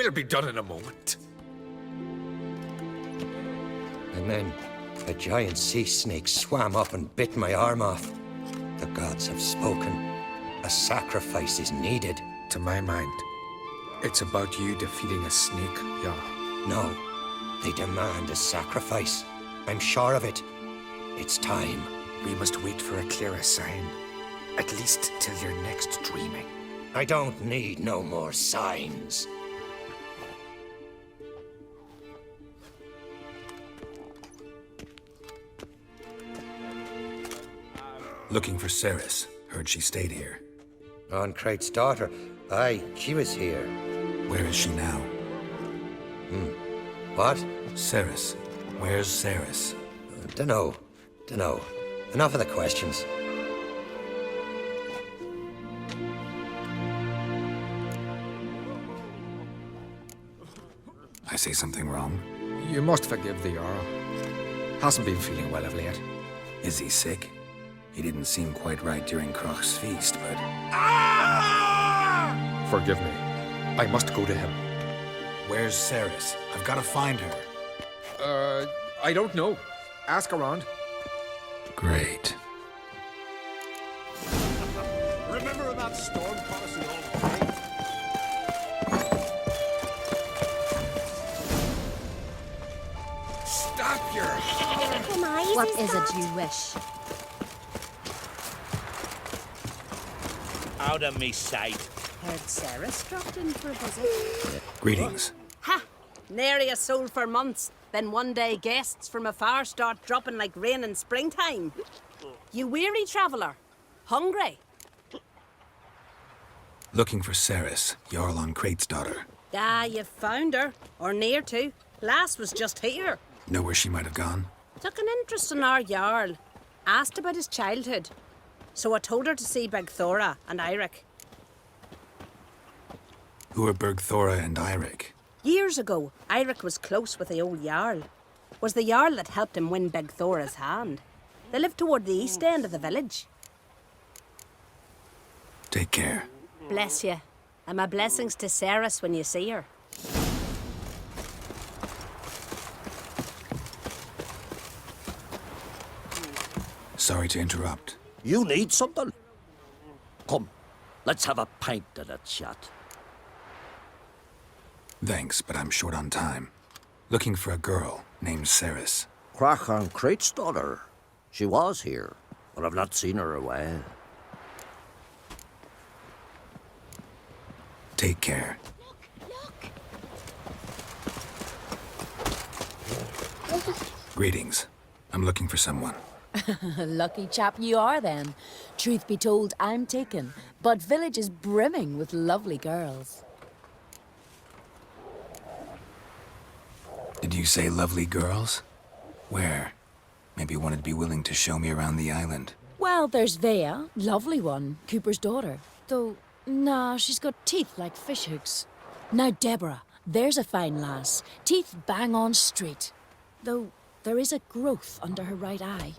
It'll be done in a moment. And then a giant sea snake swam up and bit my arm off. The gods have spoken. A sacrifice is needed. To my mind, it's about you defeating a snake, Jarl. No, they demand a sacrifice. I'm sure of it. It's time. We must wait for a clearer sign. At least till your next dreaming. I don't need no more signs. Looking for Ceres. Heard she stayed here. On Crate's daughter. Aye, she was here. Where is she now? What? Ceres. Where's Ceres? Dunno. Enough of the questions. I say something wrong? You must forgive the Jarl. Hasn't been feeling well of late. Is he sick? He didn't seem quite right during Kroch's feast, but... Forgive me. I must go to him. Where's Ceres? I've got to find her. I don't know. Ask around. Great. Remember that storm caught us in all the way? Stop your... What is it you wish? Out of me sight. Heard Ceres dropped in for a visit. Greetings. Ha! Nary a soul for months. Then one day guests from afar start dropping like rain in springtime. You weary traveller? Hungry? Looking for Ceres, Jarl on Crate's daughter. Ah, you found her. Or near to. Lass was just here. Know where she might have gone? Took an interest in our Jarl. Asked about his childhood. So I told her to see Bergthora and Eirik. Who are Bergthora and Eirik? Years ago, Eirik was close with the old Jarl. Was the Jarl that helped him win Bergthora's hand. They lived toward the east end of the village. Take care. Bless you. And my blessings to Ceres when you see her. Sorry to interrupt. You need something? Come, let's have a pint and a chat. Thanks, but I'm short on time. Looking for a girl named Ceres. Kroch on Crate's daughter. She was here, but I've not seen her a while. Take care. Greetings. I'm looking for someone. Lucky chap you are, then. Truth be told, I'm taken, but village is brimming with lovely girls. Did you say lovely girls? Where? Maybe one would be willing to show me around the island. Well, there's Vea, lovely one, Cooper's daughter. Though, nah, she's got teeth like fishhooks. Now, Deborah, there's a fine lass. Teeth bang on straight. Though, there is a growth under her right eye.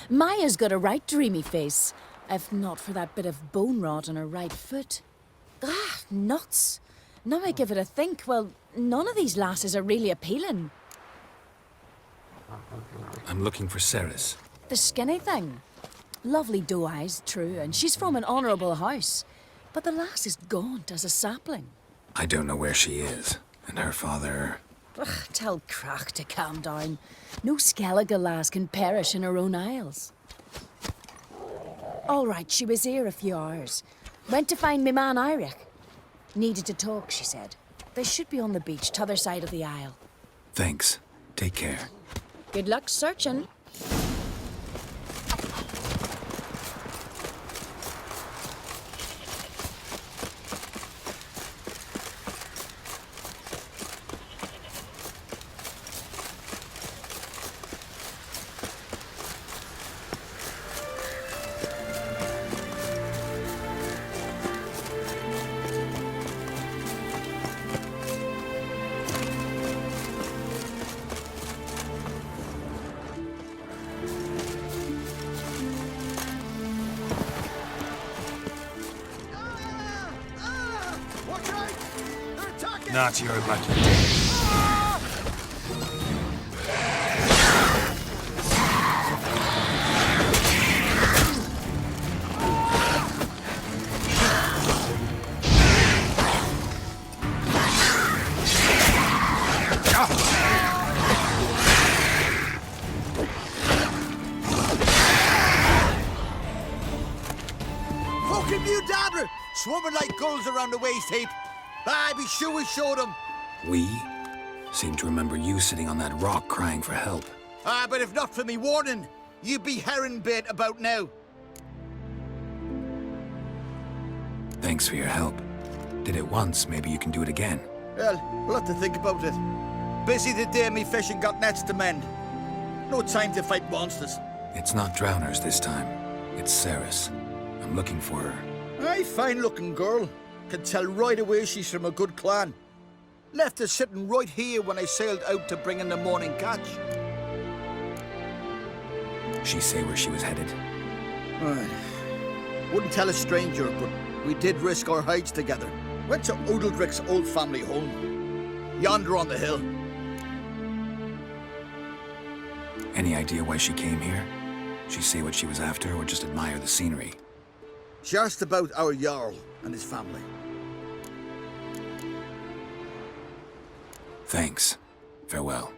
Maya's got a right dreamy face, if not for that bit of bone rot on her right foot. Ah, nuts. Now I give it a think, well, none of these lasses are really appealing. I'm looking for Ceres. The skinny thing. Lovely doe eyes, true, and she's from an honourable house. But the lass is gaunt as a sapling. I don't know where she is, and her father... Ugh, tell Kroch to calm down. No Skellige lass can perish in her own isles. All right, she was here a few hours. Went to find me man Eirik. Needed to talk, she said. They should be on the beach, t'other side of the isle. Thanks. Take care. Good luck searching. Not your lucky day. Fucking you, Dabber! Swarming like gulls around the waist heap. I be sure we showed them. We seem to remember you sitting on that rock crying for help. But if not for me warning, you'd be herring bait about now. Thanks for your help. Did it once, maybe you can do it again. Well, we'll have to think about it. Busy the day me fishing got nets to mend. No time to fight monsters. It's not drowners this time. It's Ceres. I'm looking for her. Aye, fine-looking girl. Can tell right away she's from a good clan. Left her sitting right here when I sailed out to bring in the morning catch. She say where she was headed? Right. Wouldn't tell a stranger, but we did risk our hides together. Went to Odeldrick's old family home. Yonder on the hill. Any idea why she came here? She say what she was after or just admire the scenery? She asked about our Jarl and his family. Thanks. Farewell.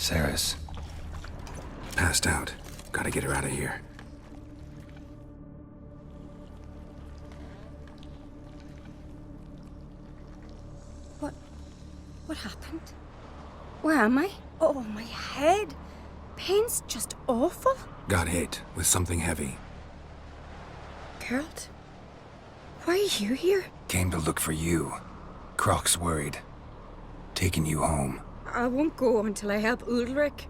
Sarah's passed out. Gotta get her out of here. What happened? Where am I? Oh, my head. Pain's just awful. Got hit with something heavy. Geralt, why are you here? Came to look for you. Croc's worried. Taking you home. I won't go until I help Ulrich.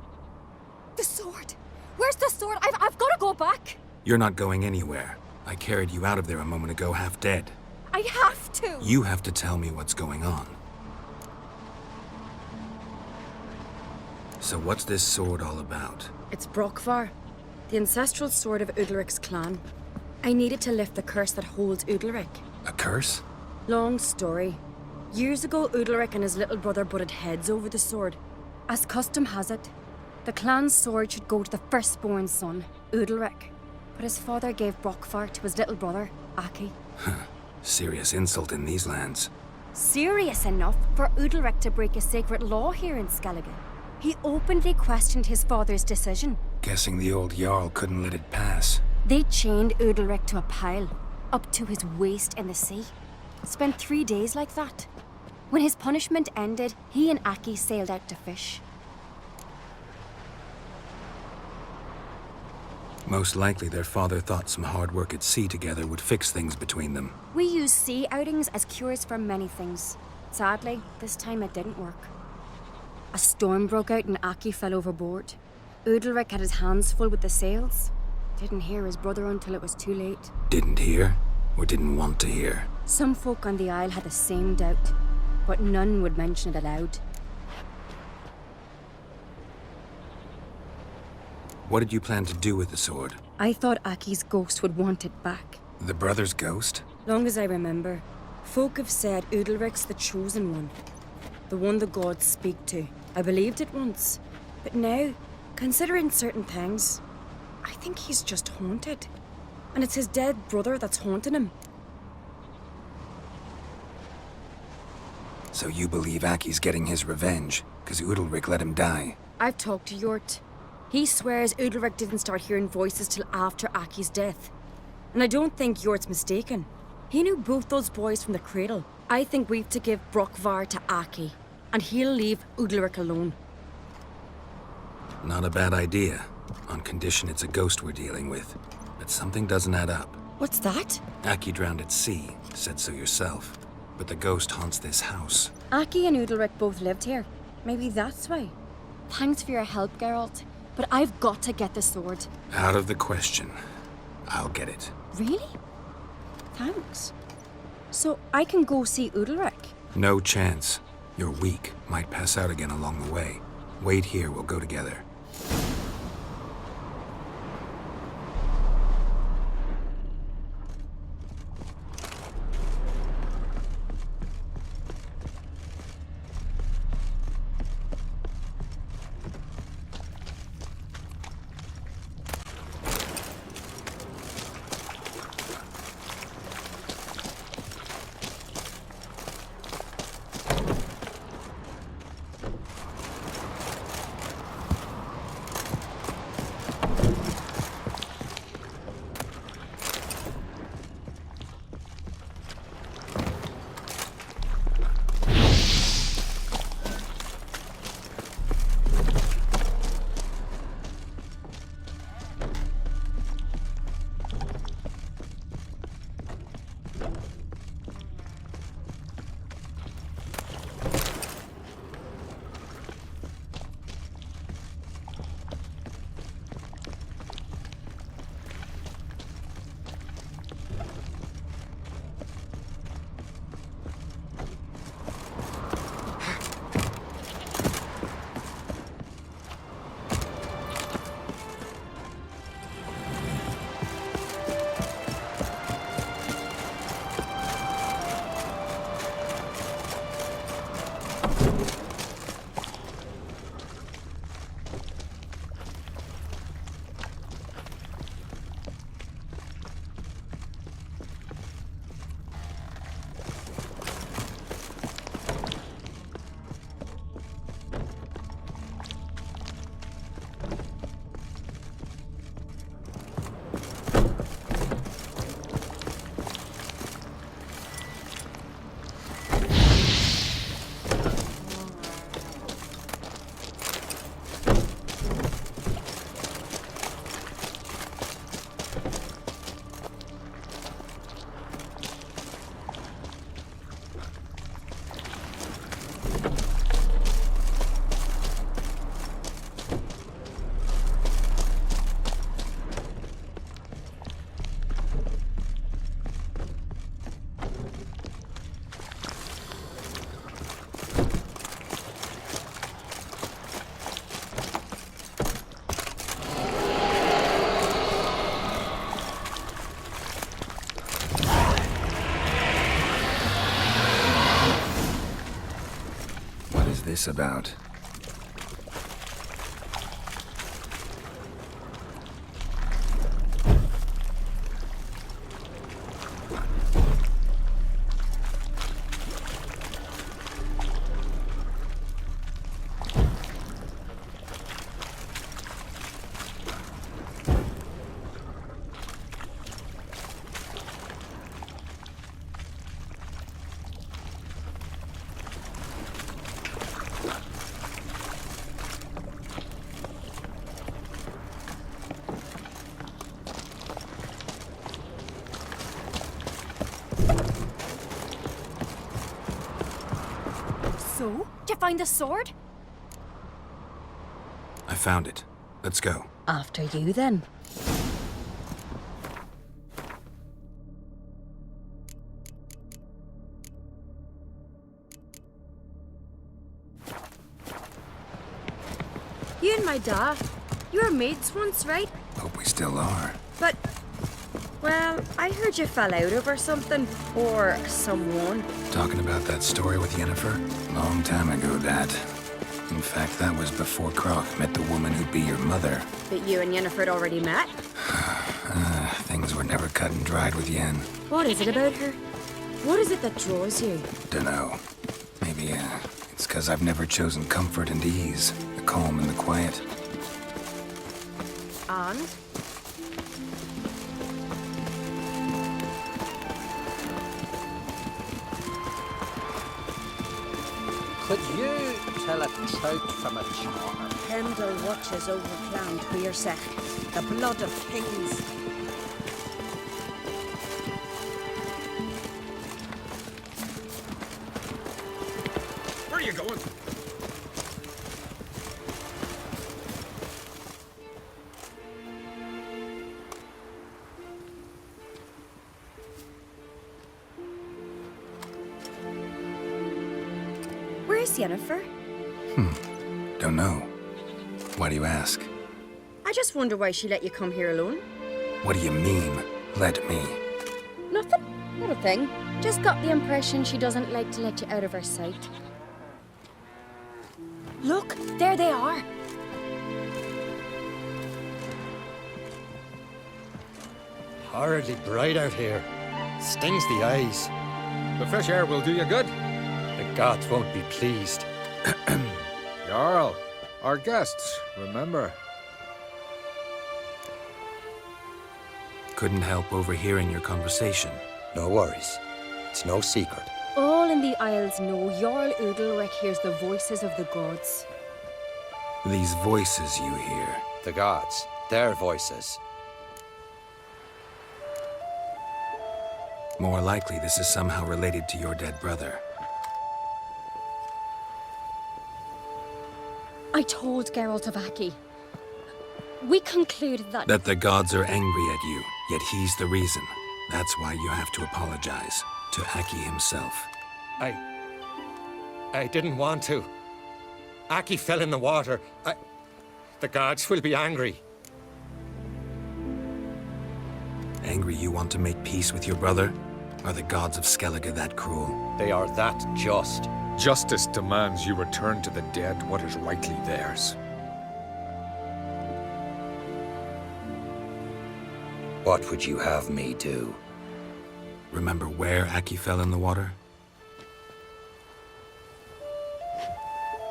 The sword! Where's the sword? I've got to go back! You're not going anywhere. I carried you out of there a moment ago half dead. I have to! You have to tell me what's going on. So what's this sword all about? It's Brokvar, the ancestral sword of Udalric's clan. I needed to lift the curse that holds Udalric. A curse? Long story. Years ago, Udalric and his little brother butted heads over the sword. As custom has it, the clan's sword should go to the firstborn son, Udalric. But his father gave Brokvar to his little brother, Aki. Serious insult in these lands. Serious enough for Udalric to break a sacred law here in Skellige. He openly questioned his father's decision. Guessing the old Jarl couldn't let it pass. They chained Udalric to a pile, up to his waist in the sea. Spent 3 days like that. When his punishment ended, he and Aki sailed out to fish. Most likely their father thought some hard work at sea together would fix things between them. We use sea outings as cures for many things. Sadly, this time it didn't work. A storm broke out and Aki fell overboard. Udalric had his hands full with the sails. Didn't hear his brother until it was too late. Didn't hear? Or didn't want to hear? Some folk on the Isle had the same doubt, but none would mention it aloud. What did you plan to do with the sword? I thought Aki's ghost would want it back. The brother's ghost? Long as I remember, folk have said Udalric's the chosen one. The one the gods speak to. I believed it once. But now, considering certain things, I think he's just haunted. And it's his dead brother that's haunting him. So you believe Aki's getting his revenge, because Udalric let him die? I've talked to Yort. He swears Udalric didn't start hearing voices till after Aki's death. And I don't think Yort's mistaken. He knew both those boys from the cradle. I think we've to give Brokvar to Aki, and he'll leave Udalric alone. Not a bad idea, on condition it's a ghost we're dealing with. But something doesn't add up. What's that? Aki drowned at sea, said so yourself. But the ghost haunts this house. Aki and Udalric both lived here. Maybe that's why. Thanks for your help, Geralt. But I've got to get the sword. Out of the question. I'll get it. Really? Thanks. So I can go see Udalric? No chance. You're weak. Might pass out again along the way. Wait here, we'll go together. this about? So, did you find the sword? I found it. Let's go. After you, then. You and my dad, you were mates once, right? Hope we still are. But, well, I heard you fell out over something. Or someone. Talking about that story with Yennefer? Long time ago, that. In fact, that was before Croc met the woman who'd be your mother. But you and Yennefer had already met? Things were never cut and dried with Yen. What is it about her? What is it that draws you? Dunno. Maybe, it's 'cause I've never chosen comfort and ease. The calm and the quiet. And? Could you tell a trout from a char? Pendle watches over Clan Tweersech, the blood of kings. Where are you going? Where's Yennefer? Don't know. Why do you ask? I just wonder why she let you come here alone. What do you mean, let me? Nothing. Not a thing. Just got the impression she doesn't like to let you out of her sight. Look, there they are. Horridly bright out here. Stings the eyes. The fresh air will do you good. The gods won't be pleased. Jarl, our guests, remember. Couldn't help overhearing your conversation. No worries. It's no secret. All in the Isles know Jarl Udalric hears the voices of the gods. These voices you hear. The gods. Their voices. More likely, this is somehow related to your dead brother. I told Geralt of Aki. We concluded that... That the gods are angry at you, yet he's the reason. That's why you have to apologize. To Aki himself. I didn't want to. Aki fell in the water. The gods will be angry. Angry you want to make peace with your brother? Are the gods of Skellige that cruel? They are that just. Justice demands you return to the dead what is rightly theirs. What would you have me do? Remember where Aki fell in the water?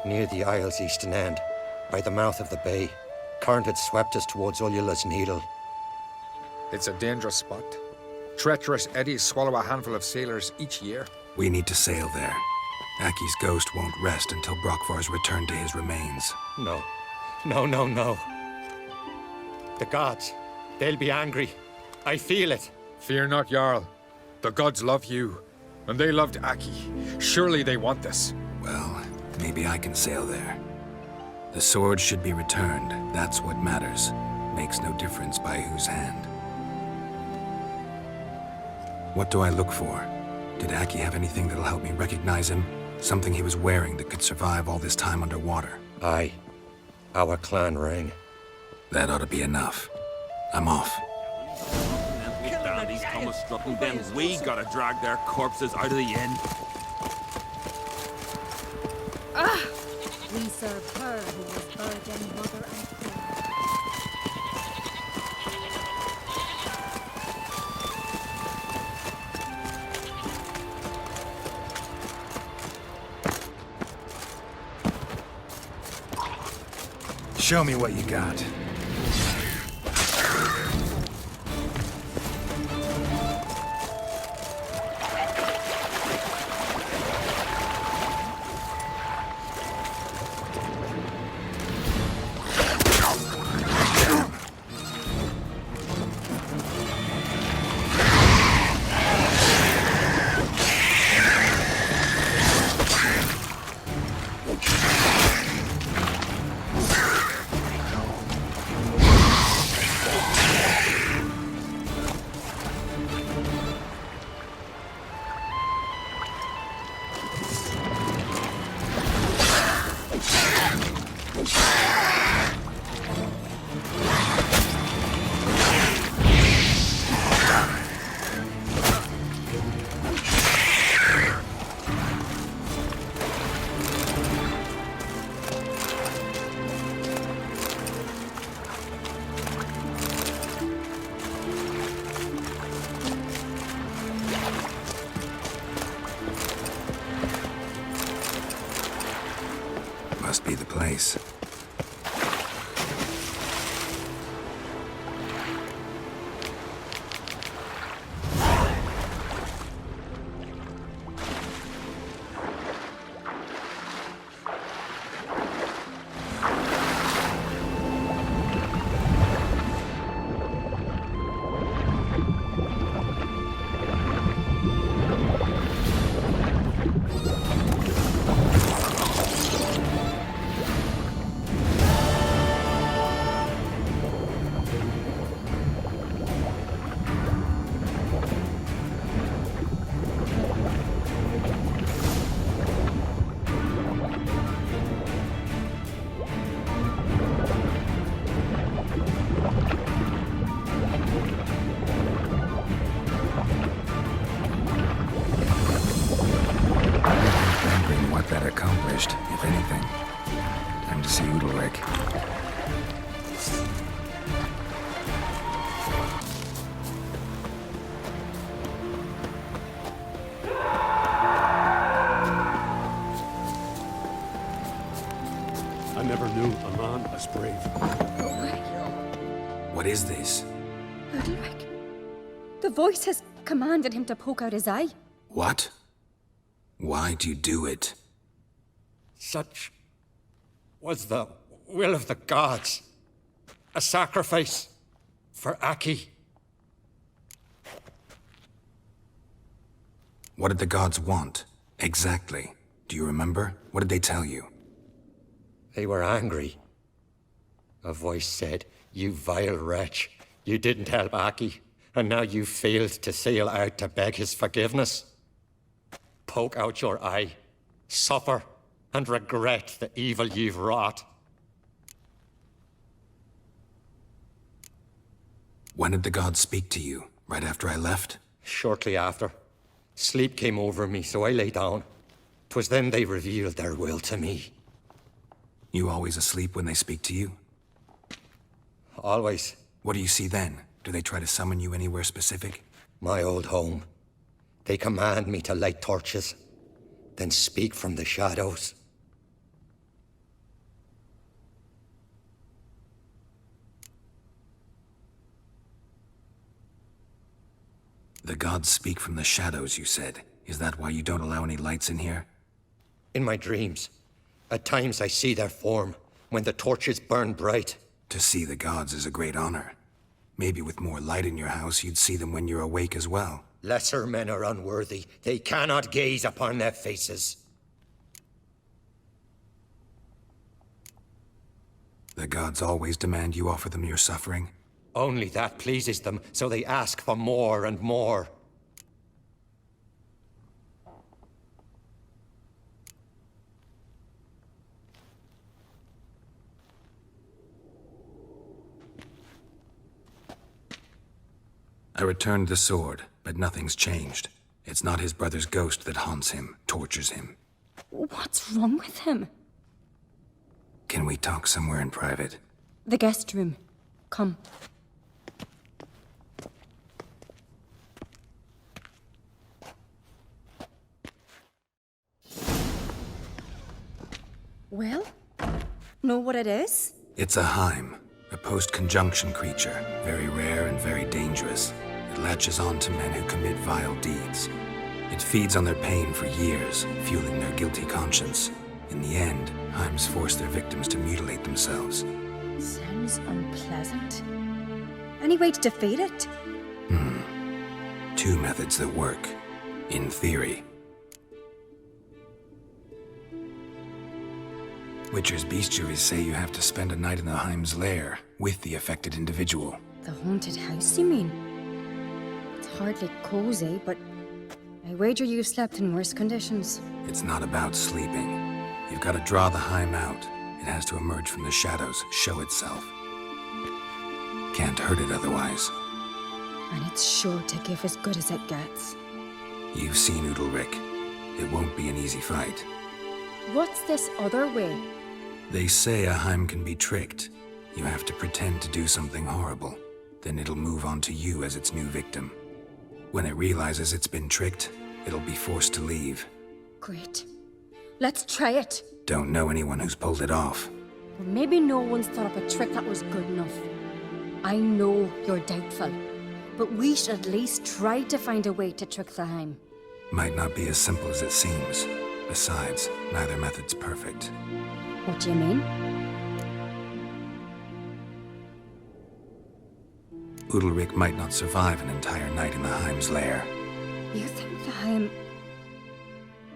Near the Isle's eastern end, by the mouth of the bay. Current had swept us towards Ullula's Needle. It's a dangerous spot. Treacherous eddies swallow a handful of sailors each year. We need to sail there. Aki's ghost won't rest until Brokvar's returned to his remains. No. No. The gods, they'll be angry. I feel it. Fear not, Jarl. The gods love you, and they loved Aki. Surely they want this. Well, maybe I can sail there. The sword should be returned. That's what matters. Makes no difference by whose hand. What do I look for? Did Aki have anything that'll help me recognize him? Something he was wearing that could survive all this time underwater? Aye. Our clan ring. That ought to be enough. I'm off. Dandies come a strutting, then we gotta drag their corpses out of the inn. serve her who was virgin, mother, and queen. Show me what you got. Must be the place. That accomplished, if anything. Time to see Udalric. I never knew a man as brave. What is this? Udalric. The voice has commanded him to poke out his eye. What? Why do you do it? Such was the will of the gods. A sacrifice for Aki. What did the gods want? Exactly. Do you remember? What did they tell you? They were angry. A voice said, "You vile wretch, you didn't help Aki, and now you failed to sail out to beg his forgiveness. Poke out your eye, suffer, and regret the evil you've wrought." When did the gods speak to you? Right after I left? Shortly after. Sleep came over me, so I lay down. 'Twas then they revealed their will to me. You always asleep when they speak to you? Always. What do you see then? Do they try to summon you anywhere specific? My old home. They command me to light torches, then speak from the shadows. The gods speak from the shadows, you said. Is that why you don't allow any lights in here? In my dreams, at times I see their form, when the torches burn bright. To see the gods is a great honor. Maybe with more light in your house, you'd see them when you're awake as well. Lesser men are unworthy. They cannot gaze upon their faces. The gods always demand you offer them your suffering? Only that pleases them, so they ask for more and more. I returned the sword, but nothing's changed. It's not his brother's ghost that haunts him, tortures him. What's wrong with him? Can we talk somewhere in private? The guest room. Come. Well, know what it is? It's a Heim, a post-conjunction creature, very rare and very dangerous. It latches on to men who commit vile deeds. It feeds on their pain for years, fueling their guilty conscience. In the end, Heims force their victims to mutilate themselves. Sounds unpleasant. Any way to defeat it? Two methods that work, in theory. Witcher's bestiaries say you have to spend a night in the Heim's lair with the affected individual. The haunted house, you mean? It's hardly cozy, but I wager you've slept in worse conditions. It's not about sleeping. You've got to draw the Heim out. It has to emerge from the shadows, show itself. Can't hurt it otherwise. And it's sure to give as good as it gets. You've seen Udalric. It won't be an easy fight. What's this other way? They say a Heim can be tricked. You have to pretend to do something horrible. Then it'll move on to you as its new victim. When it realizes it's been tricked, it'll be forced to leave. Great. Let's try it. Don't know anyone who's pulled it off. Or maybe no one's thought up a trick that was good enough. I know you're doubtful, but we should at least try to find a way to trick the Heim. Might not be as simple as it seems. Besides, neither method's perfect. What do you mean? Udalric might not survive an entire night in the Heim's lair. You think the Heim...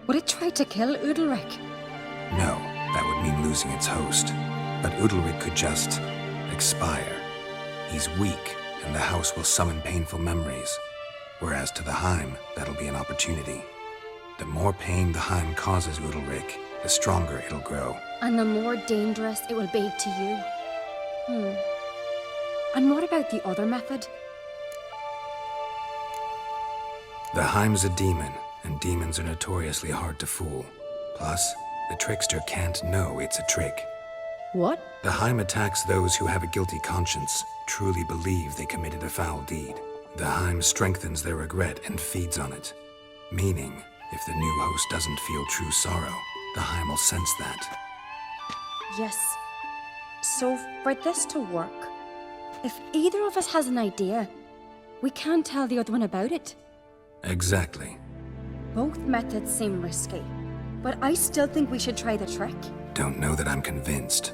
Would it try to kill Udalric? No, that would mean losing its host. But Udalric could just... expire. He's weak, and the house will summon painful memories. Whereas to the Heim, that'll be an opportunity. The more pain the Heim causes Udalric, the stronger it'll grow. And the more dangerous it will be to you. And what about the other method? The Heim's a demon, and demons are notoriously hard to fool. Plus, the trickster can't know it's a trick. What? The Heim attacks those who have a guilty conscience, truly believe they committed a foul deed. The Heim strengthens their regret and feeds on it. Meaning, if the new host doesn't feel true sorrow, the Heim will sense that. Yes. So, for this to work, if either of us has an idea, we can't tell the other one about it. Exactly. Both methods seem risky, but I still think we should try the trick. Don't know that I'm convinced.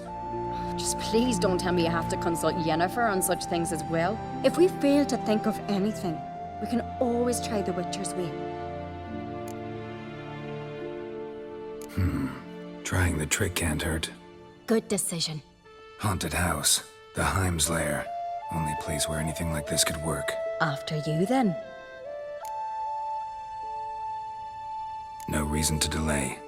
Just please don't tell me you have to consult Yennefer on such things as well. If we fail to think of anything, we can always try the Witcher's way. Trying the trick can't hurt. Good decision. Haunted house. The Heim's lair. Only place where anything like this could work. After you, then. No reason to delay.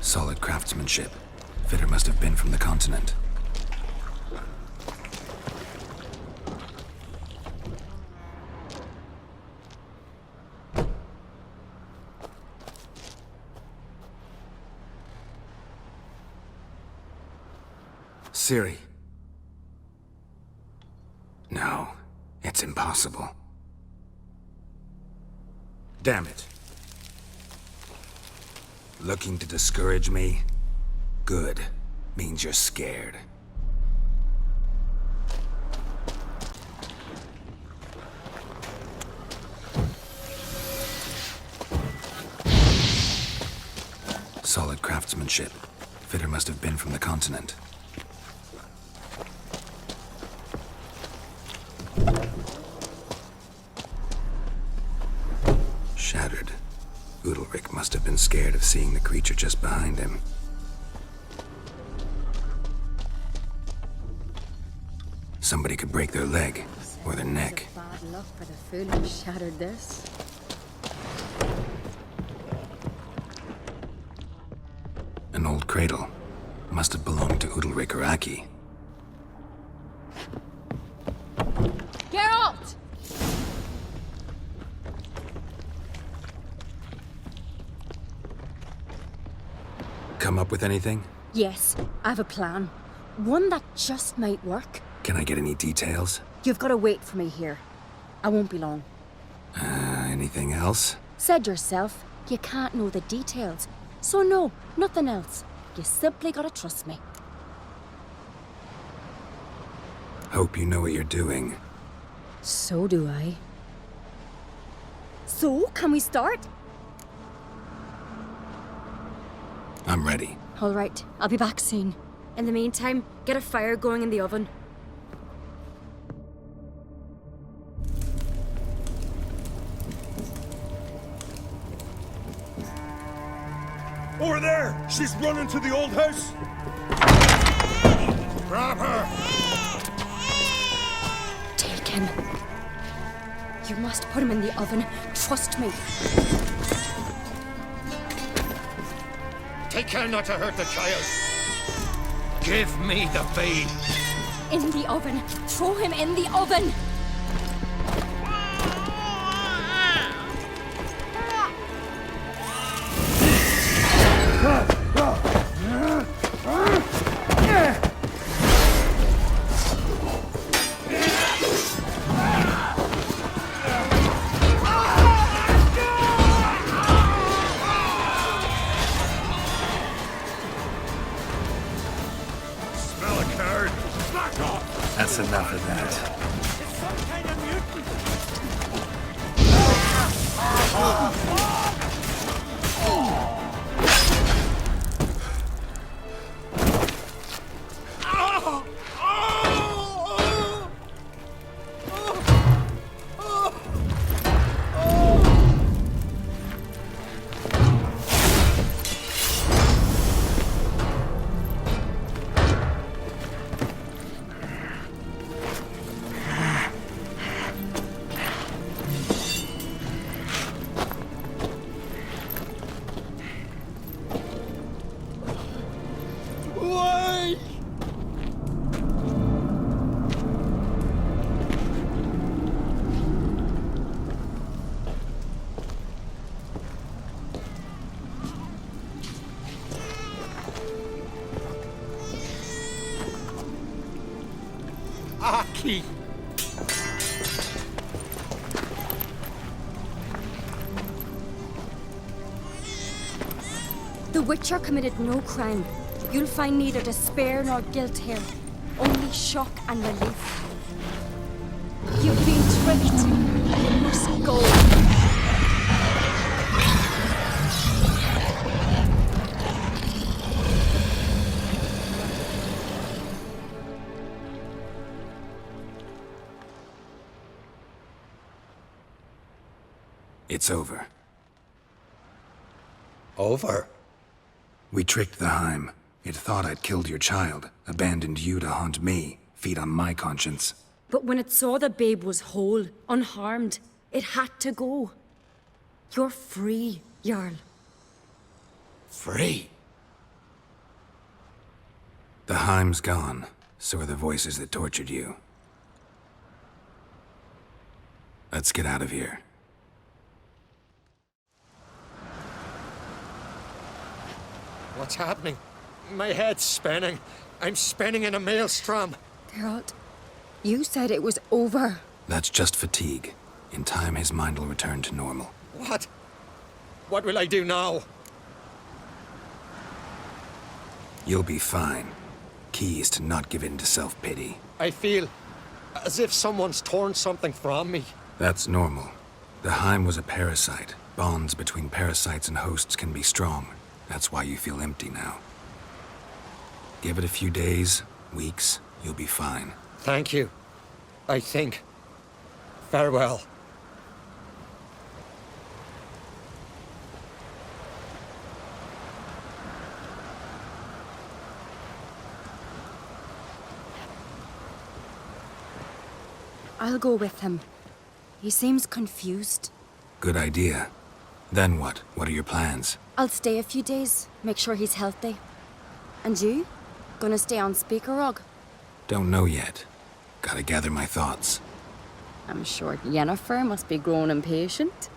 Solid craftsmanship. Fitter must have been from the continent. Ciri. No, it's impossible. Damn it. Looking to discourage me? Good. Means you're scared. Solid craftsmanship. Fitter must have been from the continent. Shattered. Udalric must must have been scared of seeing the creature just behind him. Somebody could break their leg or their neck. Bad luck for the fool who shattered this. An old cradle. Must have belonged to Udalric or Aki. Geralt! Come up with anything? Yes, I have a plan. One that just might work. Can I get any details? You've got to wait for me here. I won't be long. Anything else? Said yourself, you can't know the details. So no, nothing else. You simply gotta trust me. Hope you know what you're doing. So do I. So, can we start? I'm ready. All right, I'll be back soon. In the meantime, get a fire going in the oven. Over there! She's running to the old house! Grab her! Take him. You must put him in the oven. Trust me. Take care not to hurt the child. Give me the babe. In the oven. Throw him in the oven. Smell a card! Back off! That's enough of that. It's some kind of Aki! The Witcher committed no crime. You'll find neither despair nor guilt here. Only shock and relief. You've been tricked. You must go. It's over. Over? We tricked the Heim. It thought I'd killed your child, abandoned you to haunt me, feed on my conscience. But when it saw the babe was whole, unharmed, it had to go. You're free, Jarl. Free? The Heim's gone, so are the voices that tortured you. Let's get out of here. What's happening? My head's spinning. I'm spinning in a maelstrom. Geralt, you said it was over. That's just fatigue. In time, his mind will return to normal. What? What will I do now? You'll be fine. Key is to not give in to self-pity. I feel as if someone's torn something from me. That's normal. The Heim was a parasite. Bonds between parasites and hosts can be strong. That's why you feel empty now. Give it a few days, weeks, you'll be fine. Thank you. I think. Farewell. I'll go with him. He seems confused. Good idea. Then what? What are your plans? I'll stay a few days, make sure he's healthy. And you? Gonna stay on Speaker Rog? Don't know yet. Gotta gather my thoughts. I'm sure Yennefer must be growing impatient.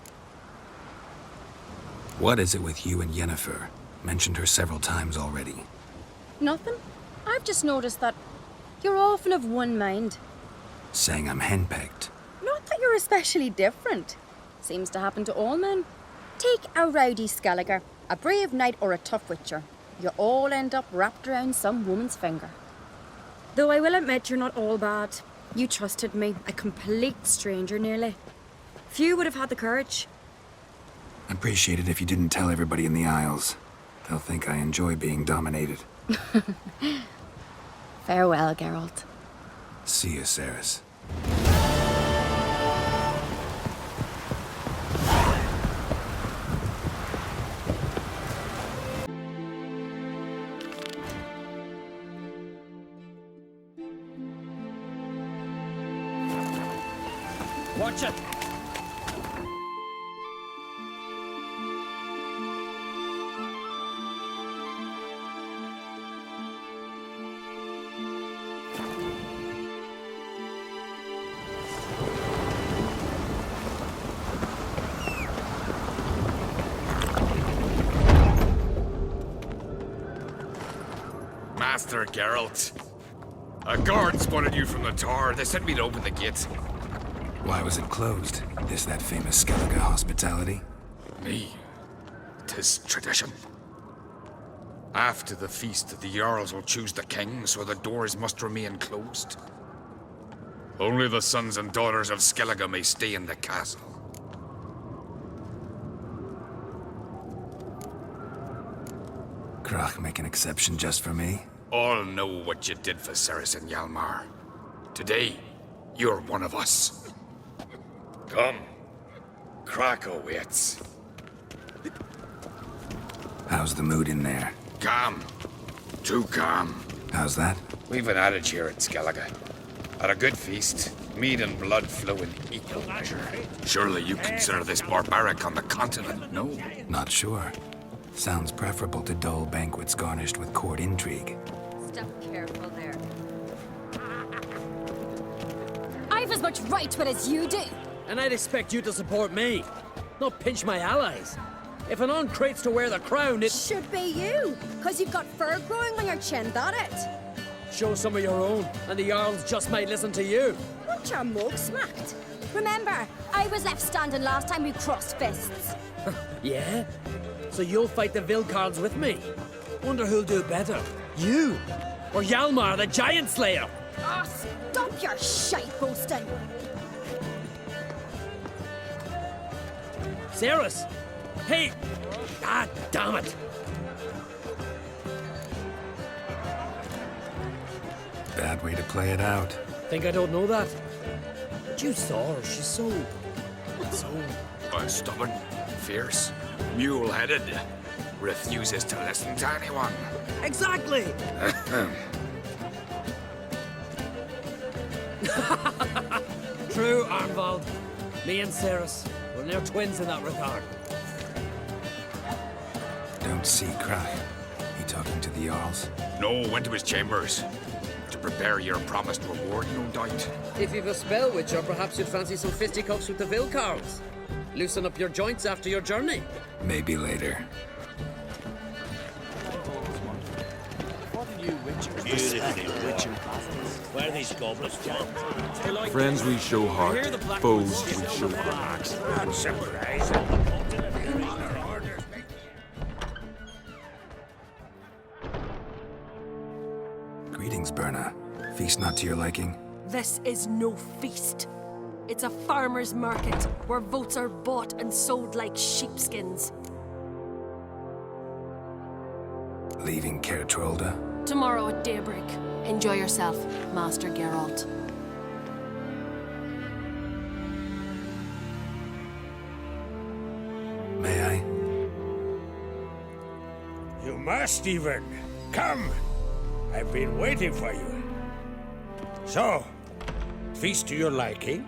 What is it with you and Yennefer? Mentioned her several times already. Nothing. I've just noticed that you're often of one mind. Saying I'm henpecked. Not that you're especially different. Seems to happen to all men. Take a rowdy Skelliger, a brave knight or a tough witcher. You all end up wrapped around some woman's finger. Though I will admit you're not all bad. You trusted me, a complete stranger nearly. Few would have had the courage. I'd appreciate it if you didn't tell everybody in the Isles. They'll think I enjoy being dominated. Farewell, Geralt. See you, Ceres. Watch it! Master Geralt. A guard spotted you from the tower. They sent me to open the gate. Why was it closed? Is that famous Skellige hospitality? Me. 'Tis tradition. After the feast, the Jarls will choose the king, so the doors must remain closed. Only the sons and daughters of Skellige may stay in the castle. Krach make an exception just for me? All know what you did for Ceres and Hjalmar. Today, you're one of us. Come. Krakow waits. How's the mood in there? Calm. Too calm. How's that? We've an adage here at Skellige. At a good feast, mead and blood flow in equal measure. Surely you consider this barbaric on the continent, no? Not sure. Sounds preferable to dull banquets garnished with court intrigue. Step careful there. I've as much right to it as you do. And I'd expect you to support me, not pinch my allies. If an on crates to wear the crown, it Should be you, because you've got fur growing on your chin, that it? show some of your own, and the Jarls just might listen to you. Want your mug smacked? Remember, I was left standing last time we crossed fists. Yeah? So you'll fight the Vilcards with me? Wonder who'll do better, you or Hjalmar the Giant Slayer? Ah, stop your shite boasting. Ceres! Hey! Ah, damn it! Bad way to play it out. Think I don't know that? But you saw her, she's so Stubborn, fierce, mule-headed. Refuses to listen to anyone. Exactly! True, Arnvald. Me and Ceres, we're near twins in that regard. Don't see Krach. He talking to the Jarls? No, went to his chambers. To prepare your promised reward, no doubt. If you've a spell witcher, perhaps you'd fancy some fisticuffs with the Vilcards. Loosen up your joints after your journey. Maybe later. Where are these goblins from? Friends we show heart, foes we show cracks. Greetings, Berna. Feast not to your liking? This is no feast. It's a farmer's market where votes are bought and sold like sheepskins. Leaving Caer Trolda? Tomorrow at daybreak. Enjoy yourself, Master Geralt. May I? You must even. Come. I've been waiting for you. So, feast to your liking?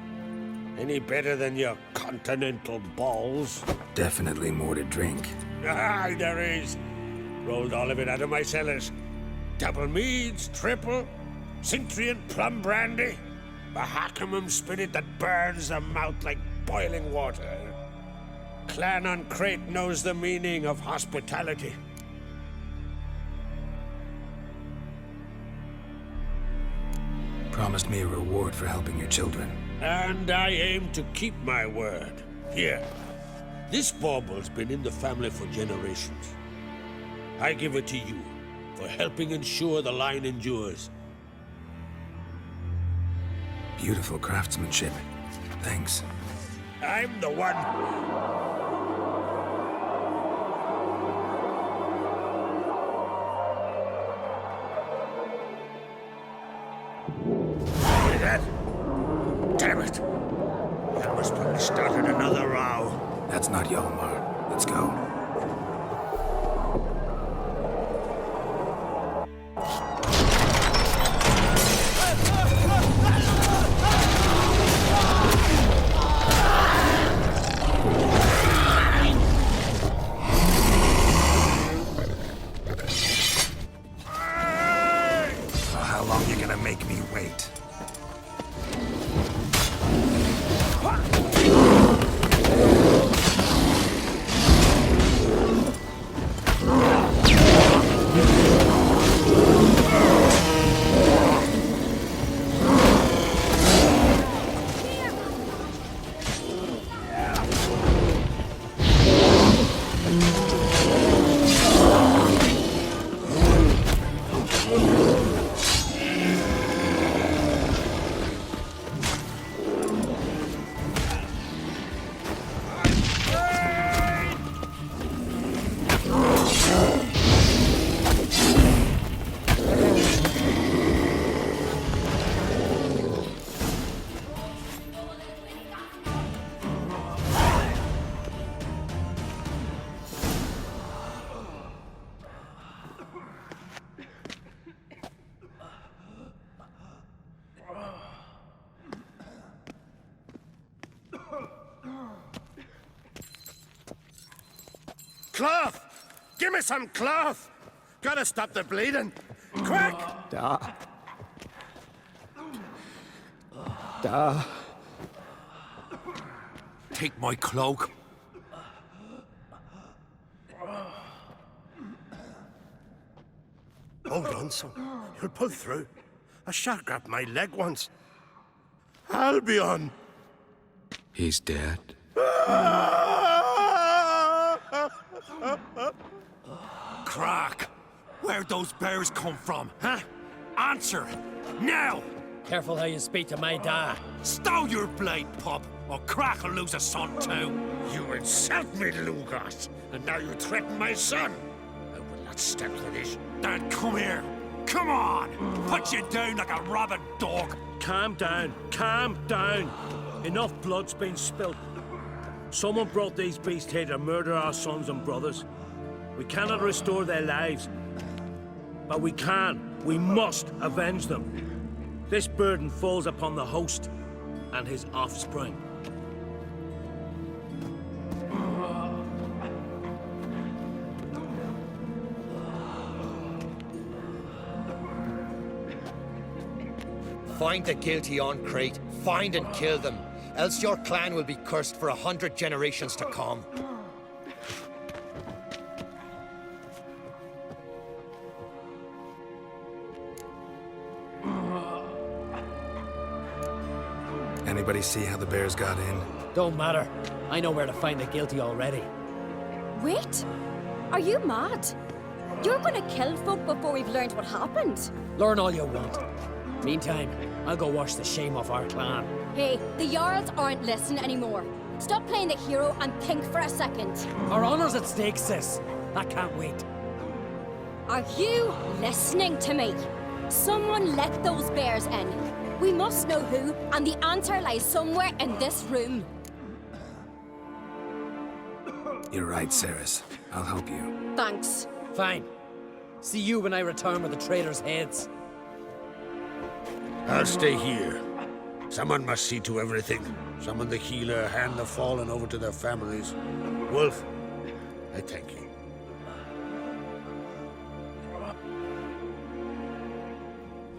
Any better than your continental balls? Definitely more to drink. Aye, there is. Rolled all of it out of my cellars. Double meads, triple, Cintrian plum brandy, a Hackamum spirit that burns the mouth like boiling water. Clan on Crate knows the meaning of hospitality. Promised me a reward for helping your children. And I aim to keep my word. Here, this bauble's been in the family for generations. I give it to you for helping ensure the line endures. Beautiful craftsmanship. Thanks. I'm the one. Hear that? Damn it! That must probably started another row. That's not Hjalmar. Let's go. How long you gonna make me wait? Cloth! Give me some cloth! Gotta stop the bleeding. Quick! Take my cloak. Hold on, son. You'll pull through. A shark grabbed my leg once. Albion! He's dead. Crack! Where'd those bears come from, huh? Answer! Now! Careful how you speak to my dad. Stow your blade, pup, or Crack will lose a son too. You insult me, Lugos, and now you threaten my son. I will not step to this. Dad, come here. Come on! Put you down like a rabid dog. Calm down. Calm down. Enough blood's been spilt. Someone brought these beasts here to murder our sons and brothers. We cannot restore their lives. But we must avenge them. This burden falls upon the host and his offspring. Find the guilty on Crate. Find and kill them. Else your clan will be cursed for 100 generations to come. Anybody see how the bears got in? Don't matter. I know where to find the guilty already. Wait! Are you mad? You're gonna kill folk before we've learned what happened? Learn all you want. Meantime, I'll go wash the shame off our clan. Hey, the Jarls aren't listening anymore. Stop playing the hero and think for a second. Our honor's at stake, sis. That can't wait. Are you listening to me? Someone let those bears in. We must know who, and the answer lies somewhere in this room. You're right, Ceres. I'll help you. Thanks. Fine. See you when I return with the traitors' heads. I'll stay here. Someone must see to everything. Summon the healer, hand the fallen over to their families. Wolf, I thank you.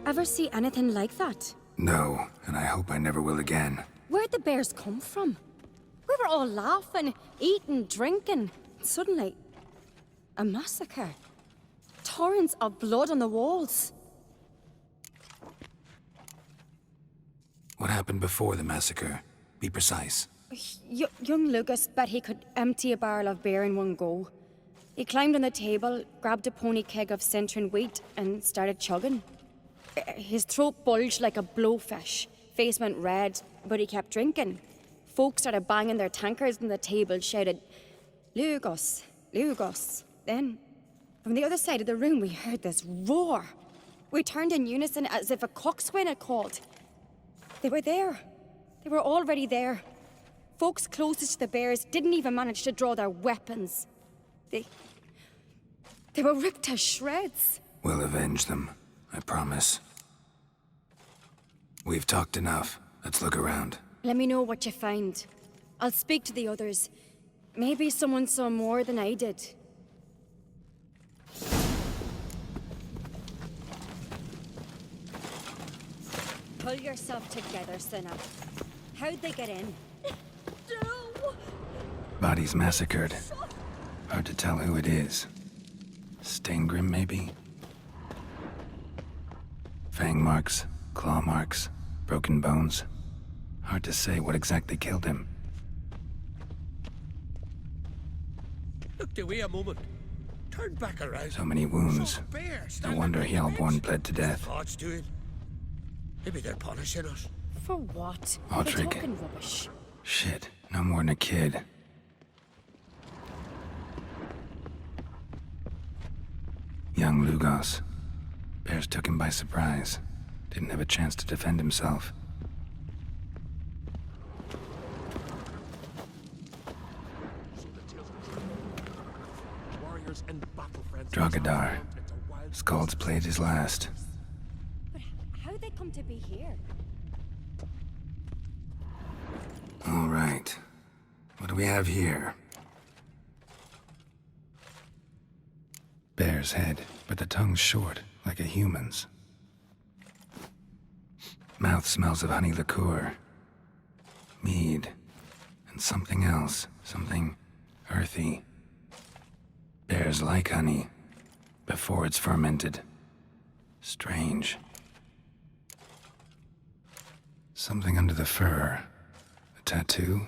Ever see anything like that? No, and I hope I never will again. Where'd the bears come from? We were all laughing, eating, drinking. Suddenly, a massacre. Torrents of blood on the walls. What happened before the massacre? Be precise. Young Lucas bet he could empty a barrel of beer in one go. He climbed on the table, grabbed a pony keg of Centurion wheat, and started chugging. His throat bulged like a blowfish. Face went red, but he kept drinking. Folks started banging their tankards on the table, shouted, "Lugos, Lugos." Then, from the other side of the room, we heard this roar. We turned in unison as if a coxswain had called. They were there. They were already there. Folks closest to the bears didn't even manage to draw their weapons. They were ripped to shreds. We'll avenge them, I promise. We've talked enough. Let's look around. Let me know what you find. I'll speak to the others. Maybe someone saw more than I did. Pull yourself together, Sinna. How'd they get in? Bodies massacred. Hard to tell who it is. Staingrim, maybe? Fang marks, claw marks, broken bones. Hard to say what exactly killed him. Look the way a moment. Turn back around. So many wounds. No wonder Hjalborn bled to death. God's doing. Maybe they're punishing us. For what? Otrigg. They're talking rubbish. Shit, no more than a kid. Young Lugos. Bears took him by surprise. Didn't have a chance to defend himself. Drogadar. Skald's played his last. But how'd they come to be here? All right. What do we have here? Bear's head, but the tongue's short, like a human's. Mouth smells of honey liqueur. Mead. And something else. Something earthy. Bears like honey. Before it's fermented. Strange. Something under the fur. A tattoo?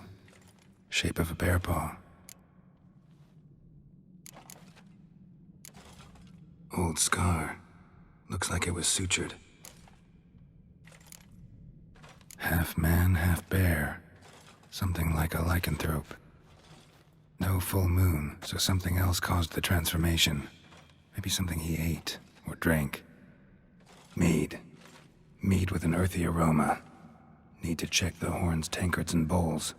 Shape of a bear paw. Old scar. Looks like it was sutured. Half man, half bear. Something like a lycanthrope. No full moon, so something else caused the transformation. Maybe something he ate or drank. Mead. Mead with an earthy aroma. Need to check the horns, tankards, and bowls.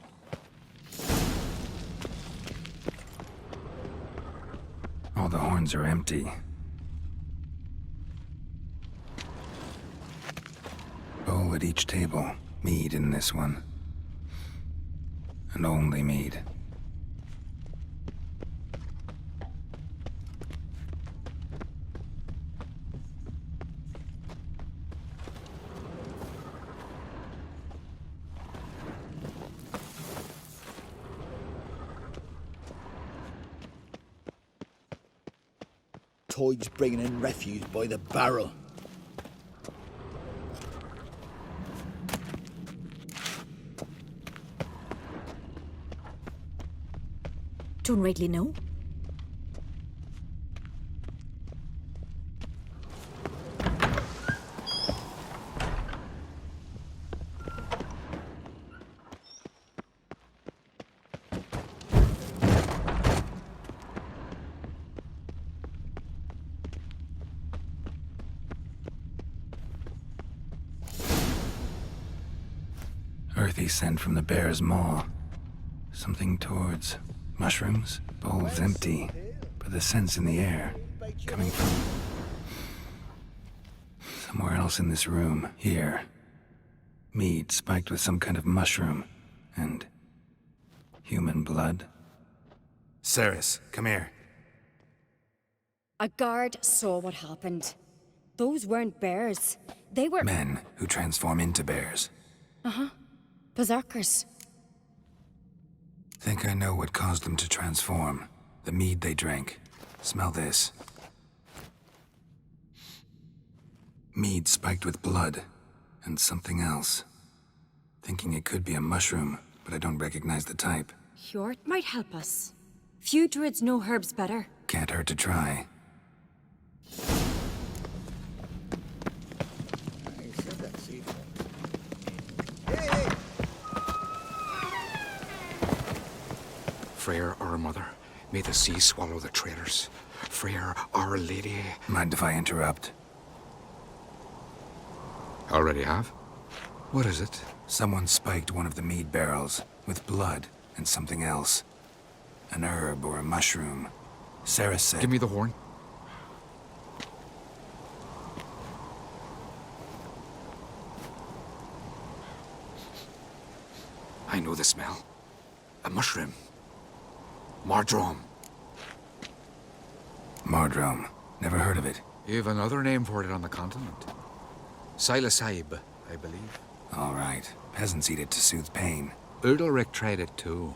All the horns are empty. Bowl at each table. Mead in this one. And only mead. Toid's bringing in refuse by the barrel. Don't rightly know. Earthy scent from the bear's maw. Something towards mushrooms. Bowl's empty, but the scent's in the air. Coming from somewhere else in this room. Here. Mead spiked with some kind of mushroom. And... human blood. Ceres, come here. A guard saw what happened. Those weren't bears. They were... Men who transform into bears. Uh-huh. Berserkers. Think I know what caused them to transform. The mead they drank. Smell this. Mead spiked with blood. And something else. Thinking it could be a mushroom, but I don't recognize the type. Hjort might help us. Few druids know herbs better. Can't hurt to try. Freyr, our mother, may the sea swallow the traitors. Freyr, our lady. Mind if I interrupt? Already have? What is it? Someone spiked one of the mead barrels with blood and something else. An herb or a mushroom. Sarah said... Give me the horn. I know the smell. A mushroom. Mardrome. Mardrome. Never heard of it. You've another name for it on the continent. Psilocybe, I believe. All right. Peasants eat it to soothe pain. Udalric tried it too,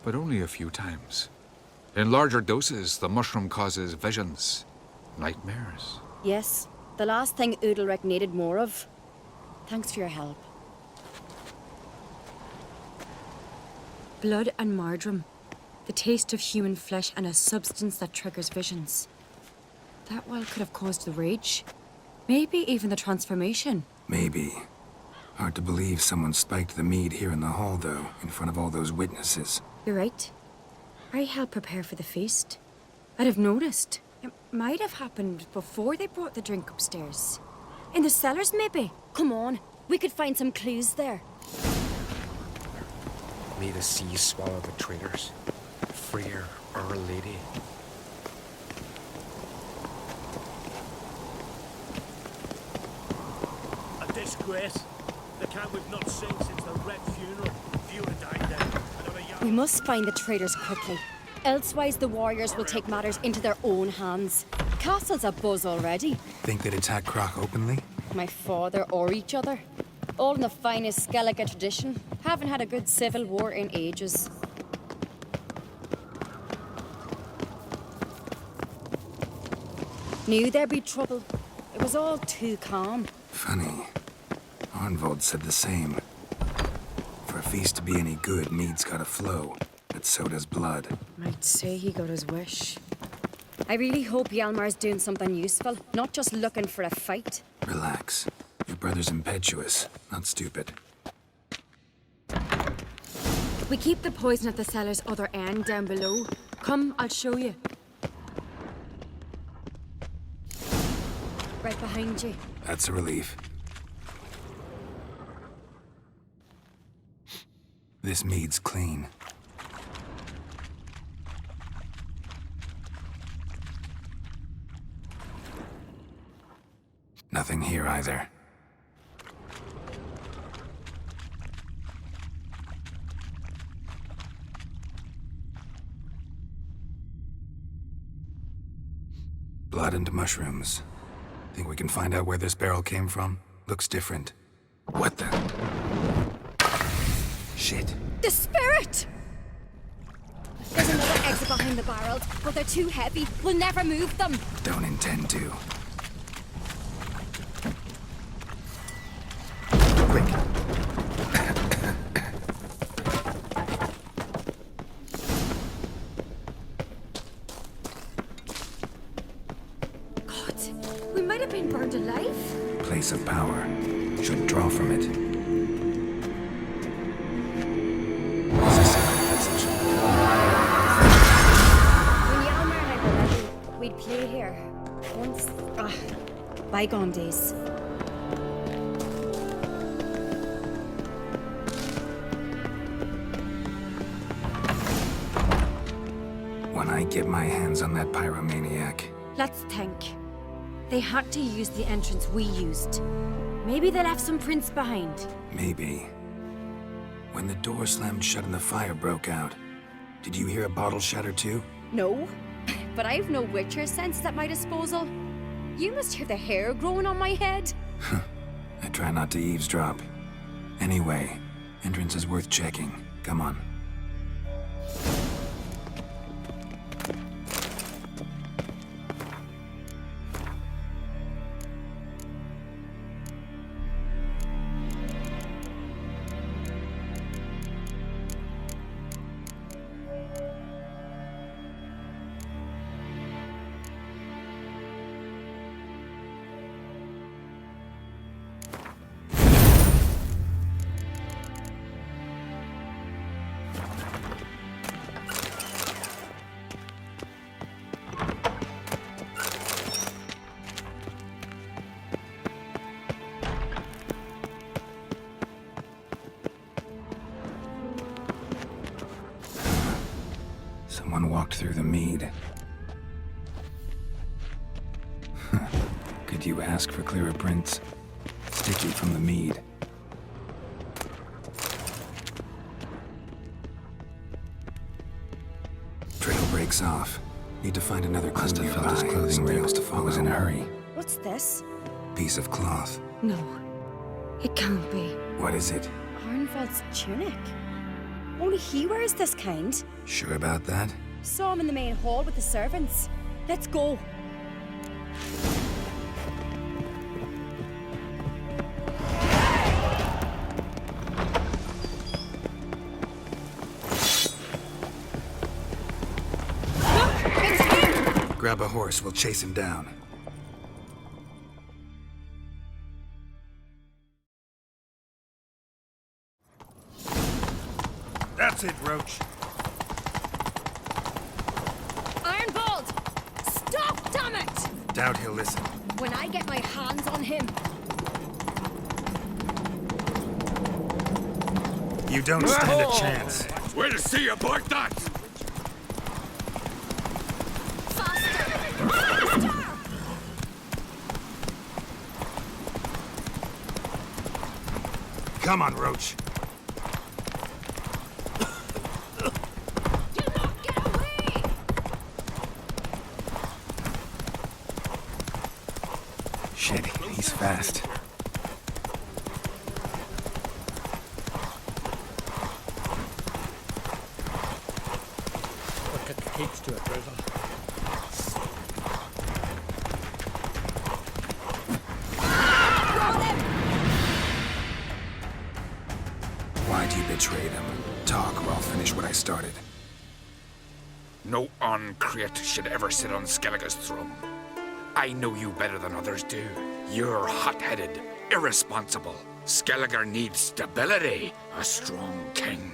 but only a few times. In larger doses, the mushroom causes visions, nightmares. Yes, the last thing Udalric needed more of. Thanks for your help. Blood and Mardrome. The taste of human flesh and a substance that triggers visions. That well could have caused the rage. Maybe even the transformation. Maybe. Hard to believe someone spiked the mead here in the hall, though, in front of all those witnesses. You're right. I helped prepare for the feast. I'd have noticed. It might have happened before they brought the drink upstairs. In the cellars, maybe. Come on, we could find some clues there. May the sea swallow the traitors. Freyr, our lady. A disgrace. The camp we've not seen since the Red funeral. Few have died there. We must find the traitors quickly. Elsewise, the warriors will take matters into their own hands. Castle's abuzz already. Think they'd attack Croc openly? My father or each other. All in the finest Skellige tradition. Haven't had a good civil war in ages. Knew there'd be trouble. It was all too calm. Funny. Arnvold said the same. For a feast to be any good, mead's gotta flow. But so does blood. Might say he got his wish. I really hope Hjalmar's doing something useful, not just looking for a fight. Relax. Your brother's impetuous, not stupid. We keep the poison at the cellar's other end down below. Come, I'll show you. Right behind you. That's a relief. This mead's clean. Nothing here either. Blood and mushrooms. Think we can find out where this barrel came from? Looks different. What the? Shit. The spirit! There's another exit behind the barrels, but they're too heavy. We'll never move them. Don't intend to. Quick. God, we might have been burned alive. Place of power. Should draw from it. When Hjalmar and I were ready, we'd play here. Once... bygone days. When I get my hands on that pyromaniac. Let's think. They had to use the entrance we used. Maybe they left some prints behind. Maybe. When the door slammed shut and the fire broke out, did you hear a bottle shatter too? No, but I've no witcher senses at my disposal. You must hear the hair growing on my head. I try not to eavesdrop. Anyway, entrance is worth checking. Come on. Someone walked through the mead. Could you ask for clearer prints? Sticky from the mead. Trail breaks off. Need to find another clue nearby. Felt his clothing rails to follow. Was in a hurry. What's this? Piece of cloth. No, it can't be. What is it? Arnvald's tunic. Only he wears this kind. Sure about that? Saw him in the main hall with the servants. Let's go. Grab a horse, we'll chase him down. That's it, Roach. Ironbolt! Stop, damn it! Doubt he'll listen. When I get my hands on him. You don't stand a chance. We'll see about that! Come on, Roach. Do not get away! Shit, he's fast. Look at the keeps to it, Drizzle. Why'd you betray them? Talk or I'll finish what I started. No Oncreate should ever sit on Skellige's throne. I know you better than others do. You're hot-headed, irresponsible. Skellige needs stability, a strong king.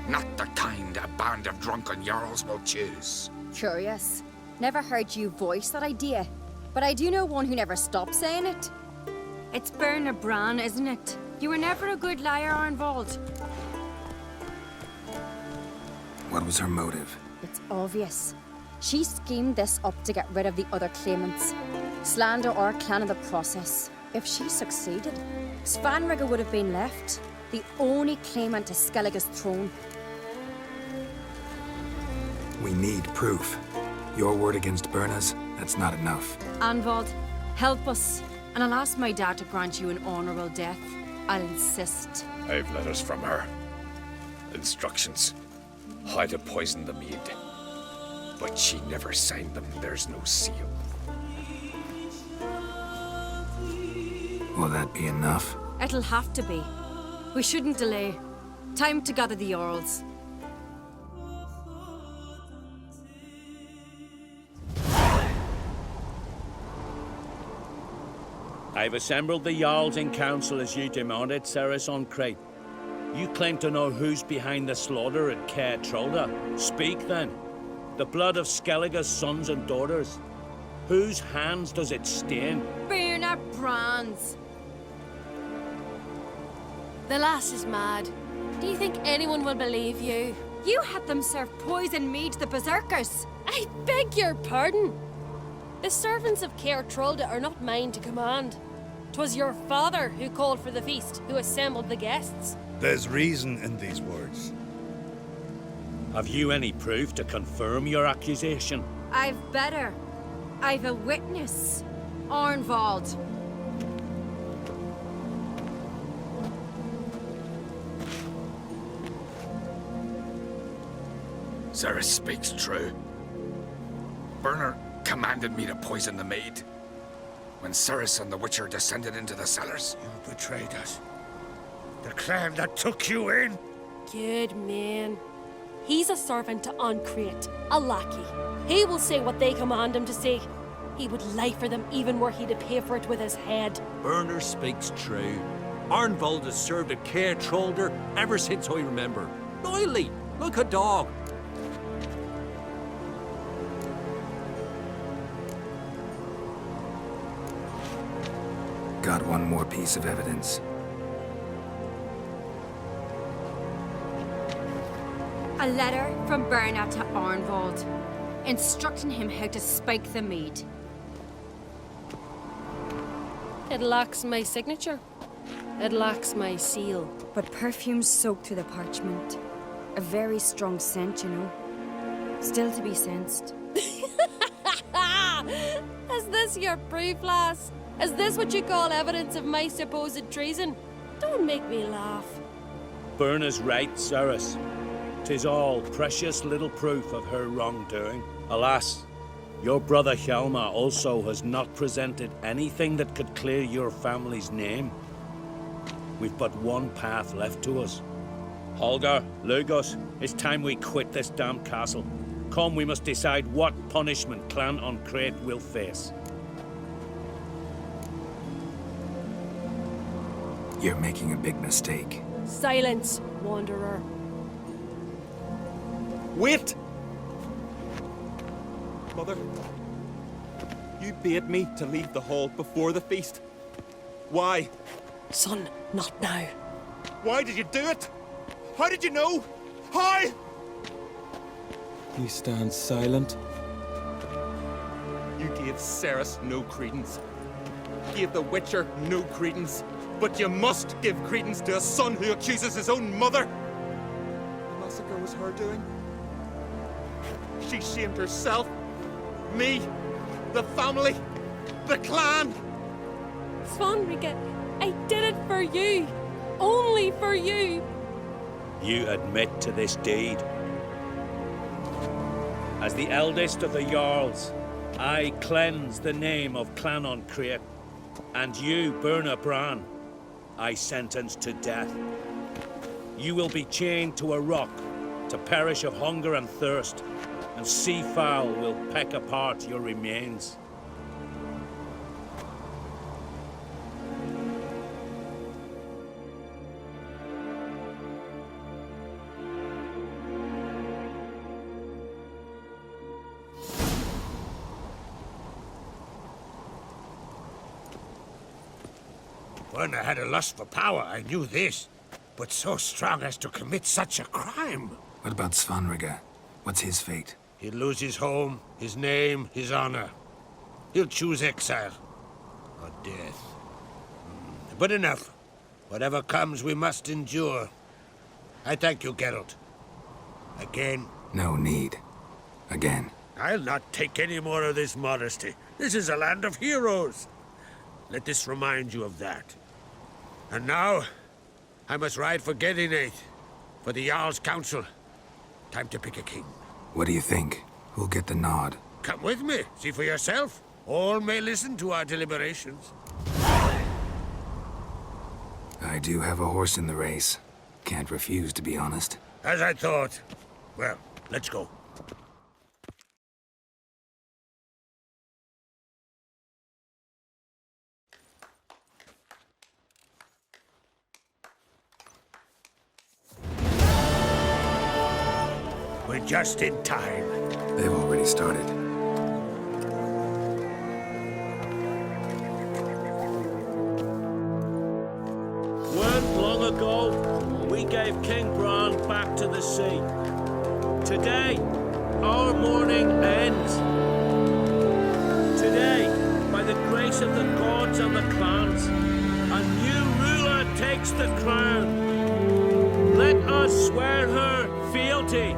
Not the kind a band of drunken jarls will choose. Curious. Never heard you voice that idea. But I do know one who never stops saying it. It's Berna Bran, isn't it? You were never a good liar, Arnvald. What was her motive? It's obvious. She schemed this up to get rid of the other claimants. Slander our clan in the process. If she succeeded, Svanrige would have been left, the only claimant to Skellige's throne. We need proof. Your word against Berna's, that's not enough. Arnvald, help us. And I'll ask my dad to grant you an honorable death. I'll insist. I've letters from her. Instructions. How to poison the mead. But she never signed them. There's no seal. Will that be enough? It'll have to be. We shouldn't delay. Time to gather the Jarls. I've assembled the Jarls in council as you demanded, SeroKian. You claim to know who's behind the slaughter at Caer Trolda. Speak then. The blood of Skellige's sons and daughters. Whose hands does it stain? Berna Bran's. The lass is mad. Do you think anyone will believe you? You had them serve poison mead to the berserkers. I beg your pardon. The servants of Caer Trolda are not mine to command. 'Twas your father who called for the feast, who assembled the guests. There's reason in these words. Have you any proof to confirm your accusation? I've better. I've a witness. Arnvald. Ceres speaks true. Burner commanded me to poison the maid. When Ceres and the Witcher descended into the cellars. You betrayed us. The clan that took you in. Good man. He's a servant to Uncreate, a lackey. He will say what they command him to say. He would lie for them even were he to pay for it with his head. Burner speaks true. Arnvald has served a care trollder ever since I remember. Noily, look a dog. Got one more piece of evidence. A letter from Berna to Arnvald, instructing him how to spike the mead. It lacks my signature. It lacks my seal. But perfume soaked through the parchment. A very strong scent, you know. Still to be sensed. Is this your proof, lass? Is this what you call evidence of my supposed treason? Don't make me laugh. Berna's right, Ceres. 'Tis all precious little proof of her wrongdoing. Alas, your brother Hjalmar also has not presented anything that could clear your family's name. We've but one path left to us. Holger, Lugos, it's time we quit this damn castle. Come, we must decide what punishment Clan Uncreate will face. You're making a big mistake. Silence, wanderer. Wait! Mother, you bade me to leave the hall before the feast. Why? Son, not now. Why did you do it? How did you know? How? You stand silent. You gave Ceres no credence. Gave the Witcher no credence. But you must give credence to a son who accuses his own mother. The massacre was her doing. She shamed herself, me, the family, the clan. Svanrige, I did it for you. Only for you. You admit to this deed. As the eldest of the Jarls, I cleanse the name of Clan Uncreate, and you, Berna Bran, I sentence to death. You will be chained to a rock to perish of hunger and thirst, and sea fowl will peck apart your remains. When I had a lust for power, I knew this. But so strong as to commit such a crime. What about Svanrige? What's his fate? He'll lose his home, his name, his honor. He'll choose exile. Or death. But enough. Whatever comes, we must endure. I thank you, Geralt. Again. No need. Again. I'll not take any more of this modesty. This is a land of heroes. Let this remind you of that. And now, I must ride for Gedinate, for the Jarl's Council. Time to pick a king. What do you think? Who'll get the nod? Come with me, see for yourself. All may listen to our deliberations. I do have a horse in the race. Can't refuse, to be honest. As I thought. Well, let's go. We're just in time. They've already started. Weren't long ago, we gave King Bran back to the sea. Today, our mourning ends. Today, by the grace of the gods and the clans, takes the crown. Let us swear her fealty.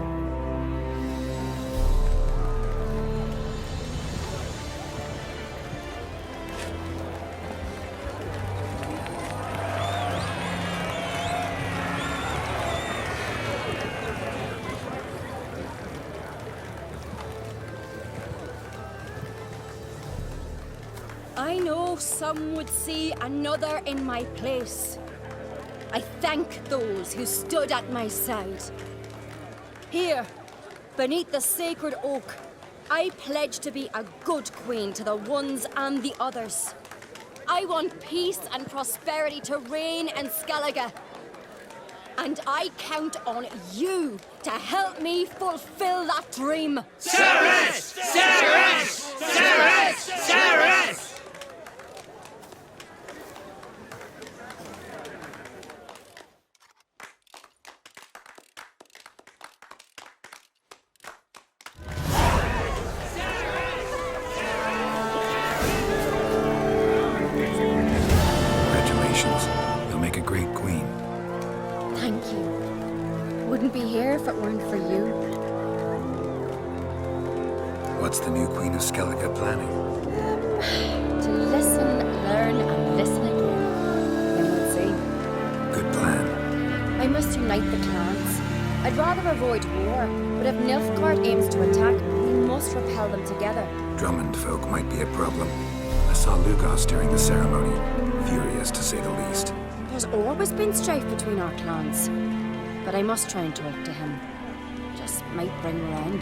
I know some would see another in my place. I thank those who stood at my side. Here, beneath the sacred oak, I pledge to be a good queen to the ones and the others. I want peace and prosperity to reign in Skellige. And I count on you to help me fulfill that dream. Ceres! Ceres! Ceres! Ceres! Congratulations. You'll make a great queen. Thank you. Wouldn't be here if it weren't for you. What's the new Queen of Skellige planning? To listen, learn, and listen again. Then we'll see. Good plan. I must unite the clans. I'd rather avoid war, but if Nilfgaard aims to attack, we must repel them together. Drummond folk might be a problem. I saw Lugos during the ceremony. Furious, to say the least. There's always been strife between our clans. But I must try and talk to him. Just might bring round.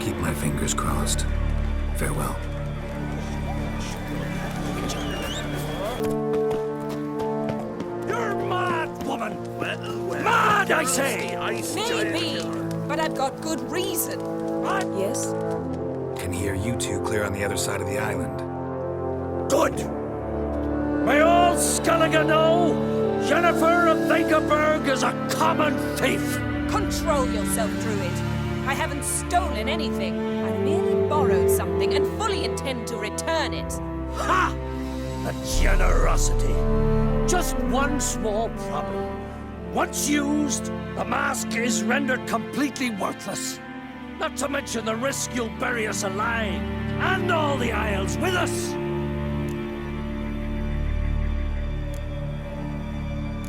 Keep my fingers crossed. Farewell. You're mad, woman! Mad, I say! Maybe, but I've got good reason. Yes? Can hear you two clear on the other side of the island. Good! May all Skellige know Jennifer of Vakerberg is a common thief! Control yourself, Druid. I haven't stolen anything. I merely borrowed something and fully intend to return it. Ha! The generosity. Just one small problem. Once used, the mask is rendered completely worthless. Not to mention the risk you'll bury us alive, and all the Isles with us!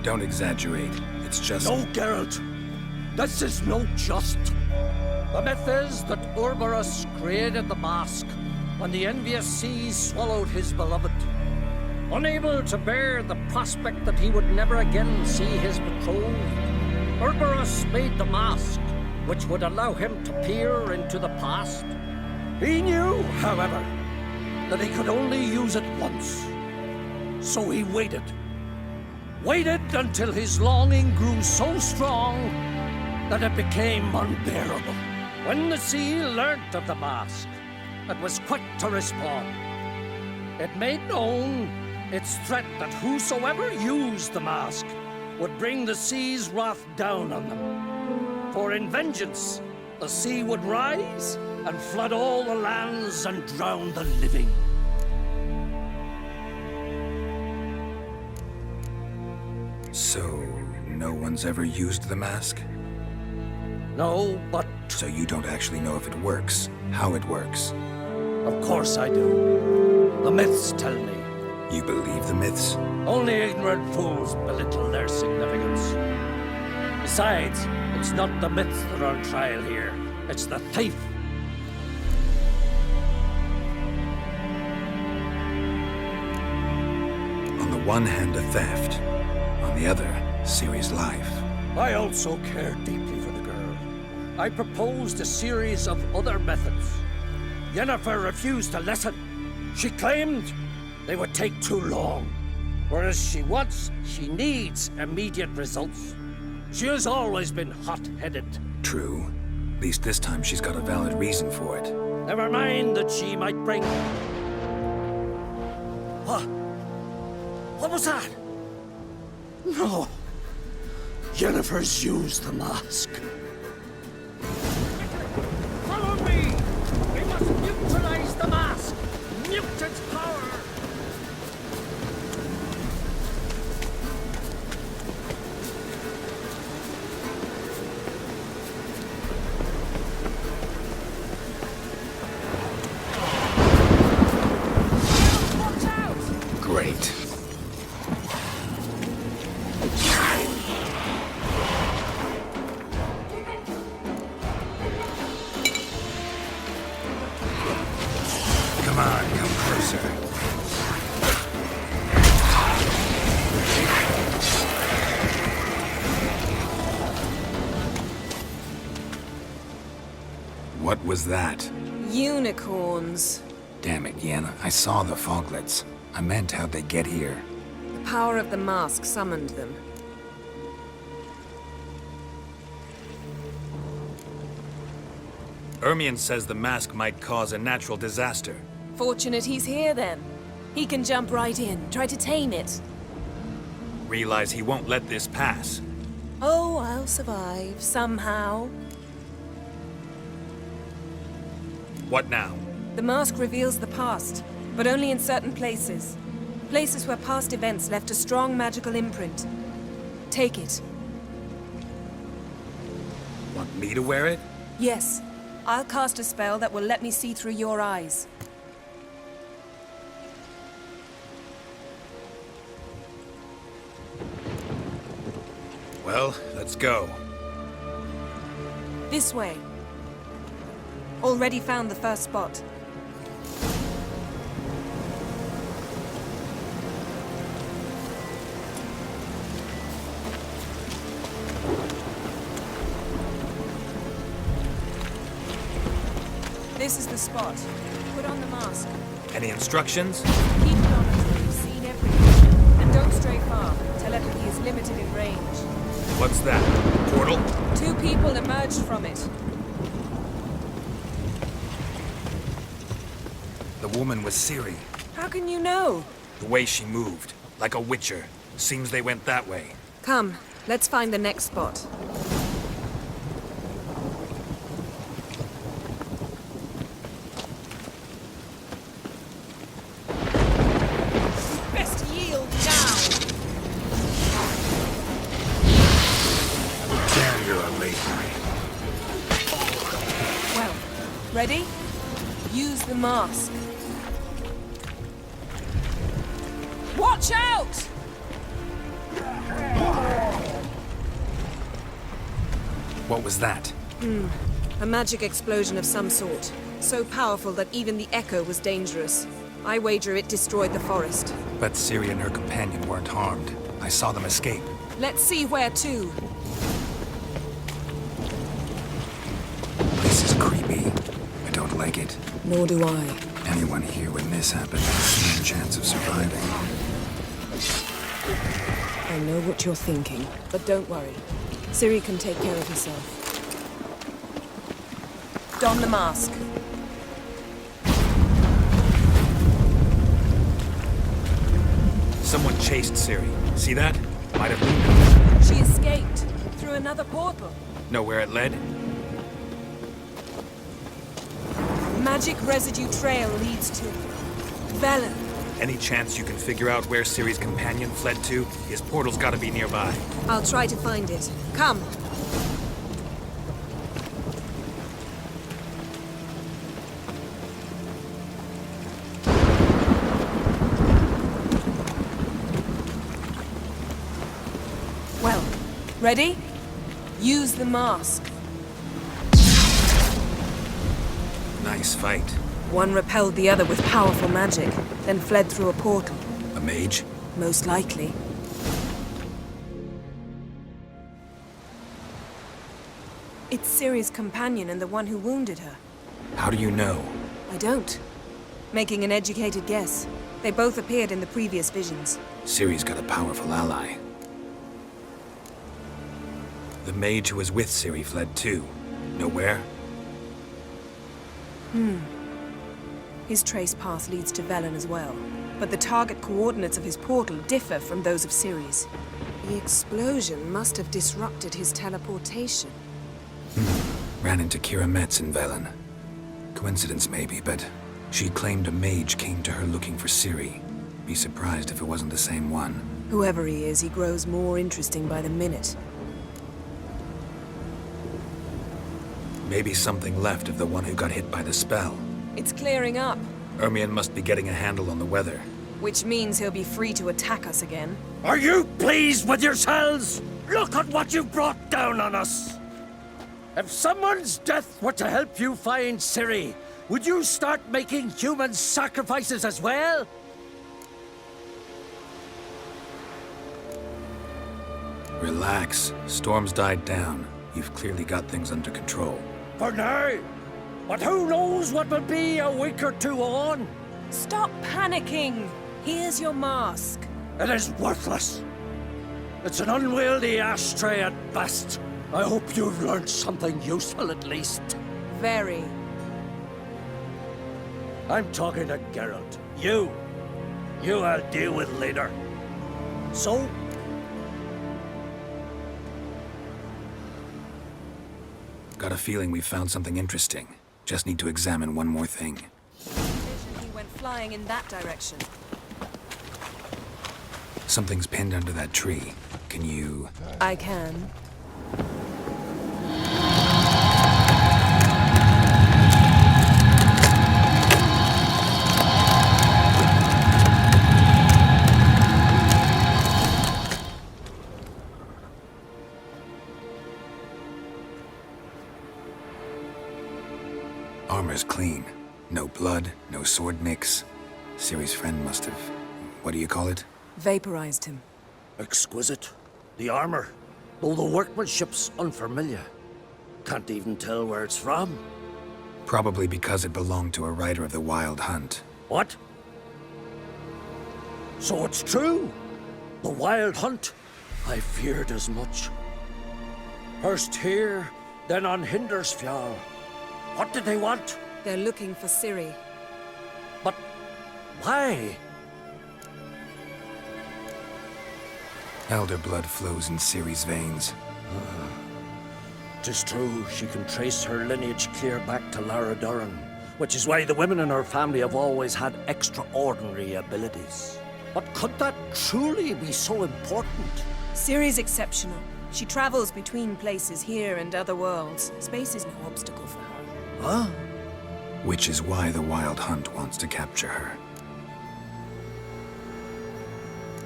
Don't exaggerate. It's just... No, Geralt. This is no just. The myth is that Urberus created the mask when the envious seas swallowed his beloved. Unable to bear the prospect that he would never again see his betrothed, Urberus made the mask, which would allow him to peer into the past. He knew, however, that he could only use it once. So he waited. Waited until his longing grew so strong that it became unbearable. When the sea learnt of the mask, it was quick to respond. It made known its threat that whosoever used the mask would bring the sea's wrath down on them. For in vengeance, the sea would rise and flood all the lands and drown the living. So, no one's ever used the mask? No, but... So you don't actually know if it works, how it works? Of course I do. The myths tell me. You believe the myths? Only ignorant fools belittle their significance. Besides, it's not the myths that are on trial here. It's the thief. On the one hand, a theft. On the other, Ciri's life. I also care deeply for the girl. I proposed a series of other methods. Yennefer refused to listen. She claimed they would take too long. Whereas she needs immediate results. She has always been hot-headed. True. At least this time she's got a valid reason for it. Never mind that she might bring... What? What was that? No. Yennefer's used the mask. Follow me! We must neutralize the mask! Mute its power! What was that? Unicorns. Damn it, Yen. I saw the foglets. I meant how'd they get here? The power of the mask summoned them. Ermion says the mask might cause a natural disaster. Fortunate he's here, then. He can jump right in, try to tame it. Realize he won't let this pass. Oh, I'll survive, somehow. What now? The mask reveals the past, but only in certain places. Places where past events left a strong magical imprint. Take it. Want me to wear it? Yes. I'll cast a spell that will let me see through your eyes. Well, let's go. This way. Already found the first spot. This is the spot. Put on the mask. Any instructions? Keep it on until you've seen everything. And don't stray far. Telepathy is limited in range. What's that? Portal? 2 people emerged from it. The woman was Ciri. How can you know? The way she moved, like a witcher. Seems they went that way. Come, let's find the next spot. Best yield now! Damn, you're a late night. Well, ready? Use the mask. Watch out! What was that? A magic explosion of some sort. So powerful that even the echo was dangerous. I wager it destroyed the forest. But Ciri and her companion weren't harmed. I saw them escape. Let's see where to. This is creepy. I don't like it. Nor do I. Anyone here when this happened has no chance of surviving. I know what you're thinking, but don't worry. Ciri can take care of herself. Don the mask. Someone chased Ciri. See that? Might have moved. She escaped through another portal. Know where it led? Magic residue trail leads to Velen. Any chance you can figure out where Ciri's companion fled to? His portal's gotta be nearby. I'll try to find it. Come. Well, ready? Use the mask. Nice fight. One repelled the other with powerful magic, then fled through a portal. A mage? Most likely. It's Ciri's companion and the one who wounded her. How do you know? I don't. Making an educated guess. They both appeared in the previous visions. Ciri's got a powerful ally. The mage who was with Ciri fled too. Know where? His trace path leads to Velen as well. But the target coordinates of his portal differ from those of Ciri's. The explosion must have disrupted his teleportation. Ran into Kira Metz in Velen. Coincidence maybe, but she claimed a mage came to her looking for Ciri. Be surprised if it wasn't the same one. Whoever he is, he grows more interesting by the minute. Maybe something left of the one who got hit by the spell. It's clearing up, Ermion must be getting a handle on the weather. which means he'll be free to attack us again. Are you pleased with yourselves? Look at what you've brought down on us! If someone's death were to help you find Ciri, would you start making human sacrifices as well? Relax. Storm's died down. You've clearly got things under control. For now, But who knows what will be a week or two on? Stop panicking. Here's your mask. It is worthless. It's an unwieldy ashtray at best. I hope you've learned something useful at least. Very. I'm talking to Geralt. You I'll deal with later. So? Got a feeling we've found something interesting. Just need to examine one more thing. He went flying in that direction. Something's pinned under that tree. Can you... I can. Armor's clean. No blood, no sword nicks. Ciri's friend must have... what do you call it? Vaporized him. Exquisite. The armor, though the workmanship's unfamiliar. Can't even tell where it's from. Probably because it belonged to a rider of the Wild Hunt. What? So it's true? The Wild Hunt? I feared as much. First here, then on Hindersfjall. What did they want? They're looking for Ciri. But why? Elder blood flows in Ciri's veins. 'Tis true, she can trace her lineage clear back to Lara Duran, which is why the women in her family have always had extraordinary abilities. But could that truly be so important? Ciri's exceptional. She travels between places here and other worlds. Space is no obstacle for her. Huh? Which is why the Wild Hunt wants to capture her.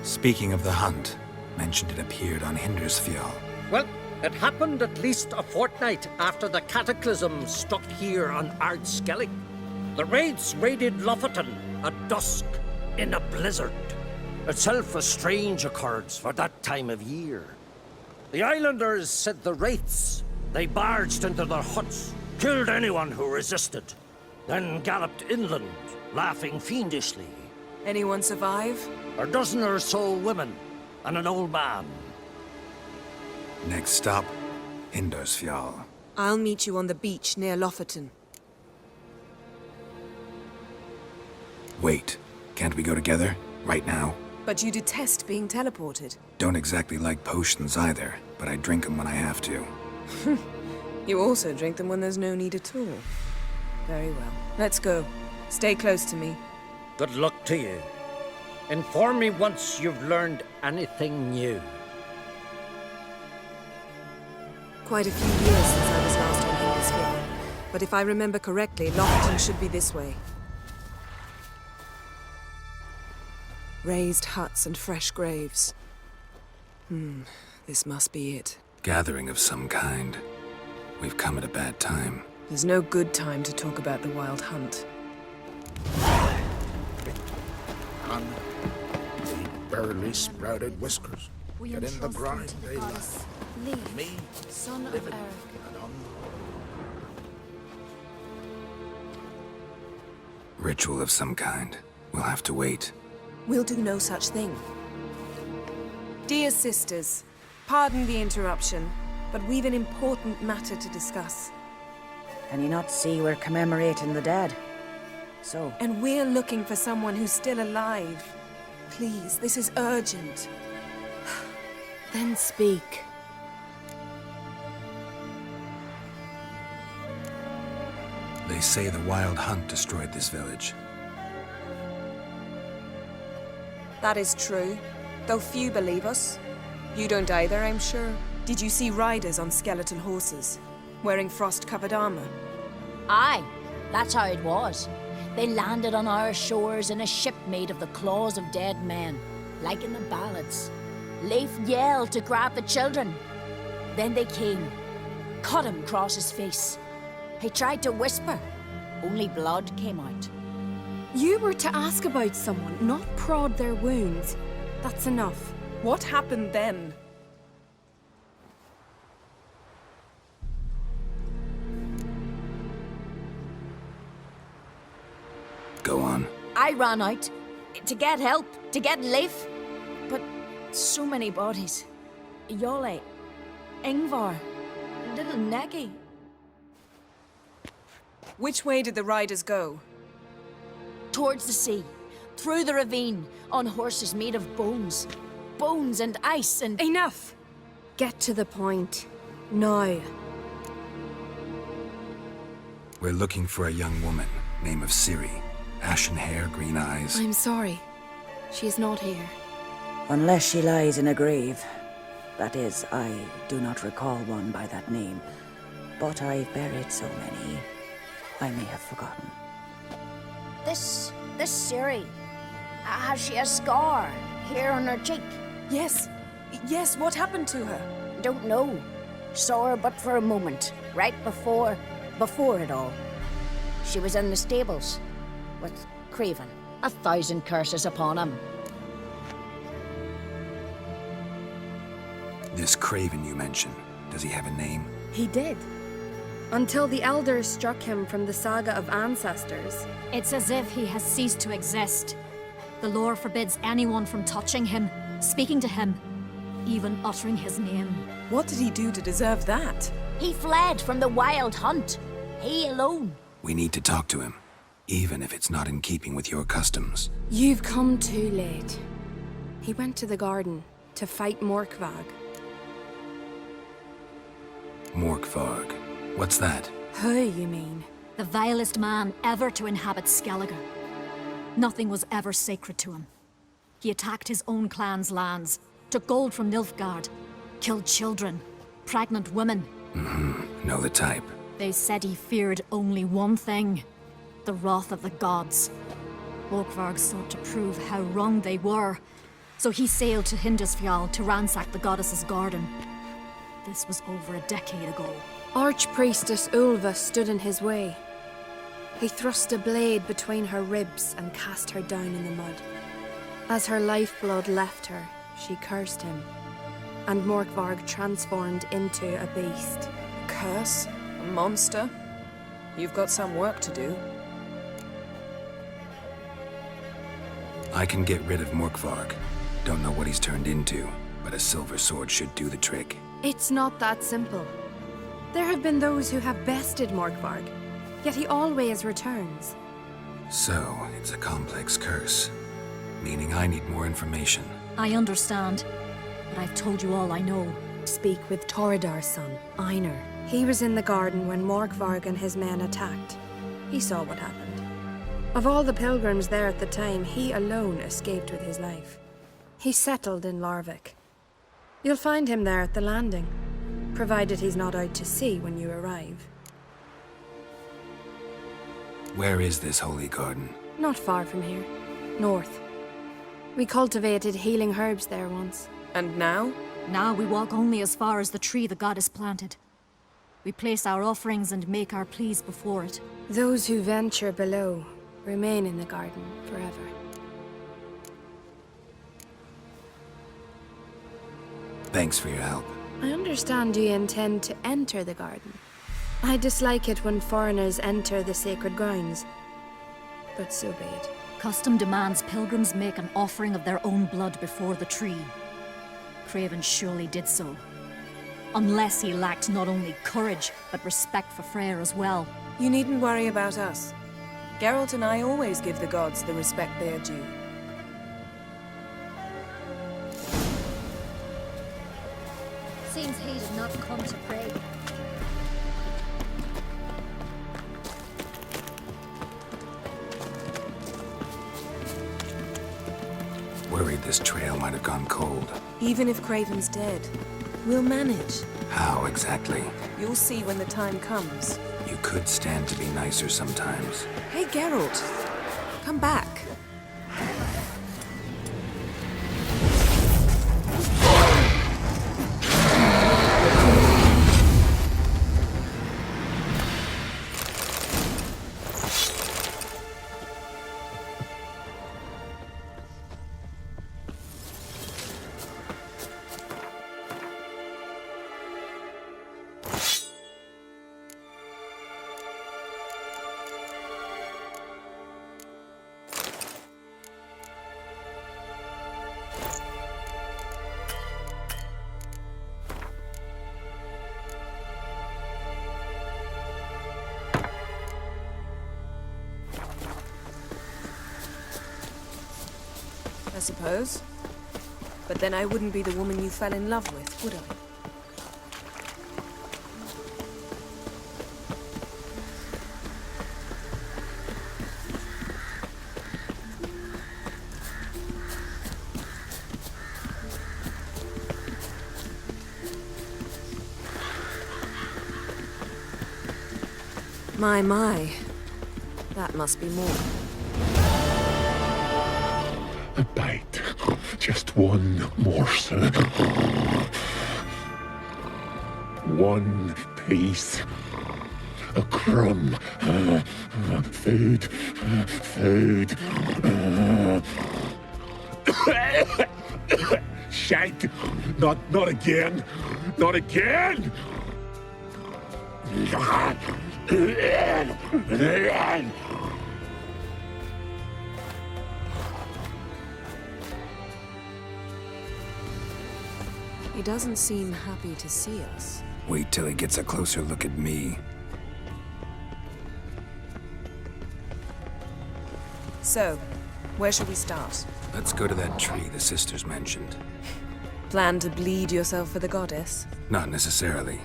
Speaking of the hunt, mentioned it appeared on Hindersfjall. Well, it happened at least a fortnight after the cataclysm struck here on Ardskellig. The raids raided Lofoten at dusk in a blizzard. Itself a strange occurrence for that time of year. The islanders said the wraiths. They barged into their huts, killed anyone who resisted, then galloped inland, laughing fiendishly. Anyone survive? A dozen or so women and an old man. Next stop, Hindersfjall. I'll meet you on the beach near Lofoten. Wait, can't we go together? Right now? But you detest being teleported. Don't exactly like potions either, but I drink them when I have to. You also drink them when there's no need at all. Very well. Let's go. Stay close to me. Good luck to you. Inform me once you've learned anything new. Quite a few years since I was last on Hindersfjall. But if I remember correctly, Lofoten should be this way. Raised huts and fresh graves. This must be it. Gathering of some kind. We've come at a bad time. There's no good time to talk about the Wild Hunt. And the barely sprouted whiskers. Get in the grind, they laugh. Me, son of living Eric. and on. Ritual of some kind. We'll have to wait. We'll do no such thing. Dear sisters, pardon the interruption, but we've an important matter to discuss. Can you not see we're commemorating the dead? So? And we're looking for someone who's still alive. Please, this is urgent. Then speak. They say the Wild Hunt destroyed this village. That is true, though few believe us. You don't either, I'm sure. Did you see riders on skeletal horses, wearing frost-covered armor? Aye, that's how it was. They landed on our shores in a ship made of the claws of dead men, like in the ballads. Leif yelled to grab the children. Then they came, cut him across his face. He tried to whisper, only blood came out. You were to ask about someone, not prod their wounds. That's enough. What happened then? I ran out to get help, to get Leif. But so many bodies. Yolle, Ingvar, little Necky. Which way did the riders go? Towards the sea, through the ravine, on horses made of bones. Bones and ice and... Enough! Get to the point. Now. We're looking for a young woman, name of Ciri. Ashen hair, green eyes. I'm sorry. She is not here. Unless she lies in a grave. That is, I do not recall one by that name. But I've buried so many, I may have forgotten. This Ciri, has she a scar here on her cheek? Yes. Yes, what happened to her? Don't know. Saw her but for a moment, right before it all. She was in the stables with Craven. 1,000 curses upon him. This Craven you mentioned, does he have a name? He did. Until the elders struck him from the saga of ancestors. It's as if he has ceased to exist. The lore forbids anyone from touching him, speaking to him, even uttering his name. What did he do to deserve that? He fled from the wild hunt. He alone. We need to talk to him, even if it's not in keeping with your customs. You've come too late. He went to the garden to fight Morkvag. Morkvarg. What's that? Who, you mean? The vilest man ever to inhabit Skellige. Nothing was ever sacred to him. He attacked his own clan's lands, took gold from Nilfgaard, killed children, pregnant women. Know the type. They said he feared only one thing, the wrath of the gods. Morkvarg sought to prove how wrong they were, so he sailed to Hindisfjall to ransack the goddess's garden. This was over a decade ago. Archpriestess Ulva stood in his way. He thrust a blade between her ribs and cast her down in the mud. As her lifeblood left her, she cursed him, and Morkvarg transformed into a beast. Curse? A monster? You've got some work to do. I can get rid of Morkvarg. Don't know what he's turned into, but a silver sword should do the trick. It's not that simple. There have been those who have bested Morkvarg, yet he always returns. So, it's a complex curse, meaning I need more information. I understand, but I've told you all I know. Speak with Torridar's son, Einar. He was in the garden when Morkvarg and his men attacked. He saw what happened. Of all the pilgrims there at the time, he alone escaped with his life. He settled in Larvik. You'll find him there at the landing, provided he's not out to sea when you arrive. Where is this holy garden? Not far from here. North. We cultivated healing herbs there once. And now? Now we walk only as far as the tree the goddess planted. We place our offerings and make our pleas before it. Those who venture below remain in the garden forever. Thanks for your help. I understand you intend to enter the garden. I dislike it when foreigners enter the sacred grounds, but so be it. Custom demands pilgrims make an offering of their own blood before the tree. Craven surely did so. Unless he lacked not only courage, but respect for Freyr as well. You needn't worry about us. Geralt and I always give the gods the respect they are due. Seems he did not come to pray. Worried this trail might have gone cold. Even if Craven's dead, we'll manage. How exactly? You'll see when the time comes. You could stand to be nicer sometimes. Hey, Geralt. Come back. suppose. But then I wouldn't be the woman you fell in love with, would I? My. That must be more. A bite. Just one morsel. One piece. A crumb. Food. Food. Shite. Not again. Not again! He doesn't seem happy to see us. Wait till he gets a closer look at me. So, where should we start? Let's go to that tree the sisters mentioned. Plan to bleed yourself for the goddess? Not necessarily,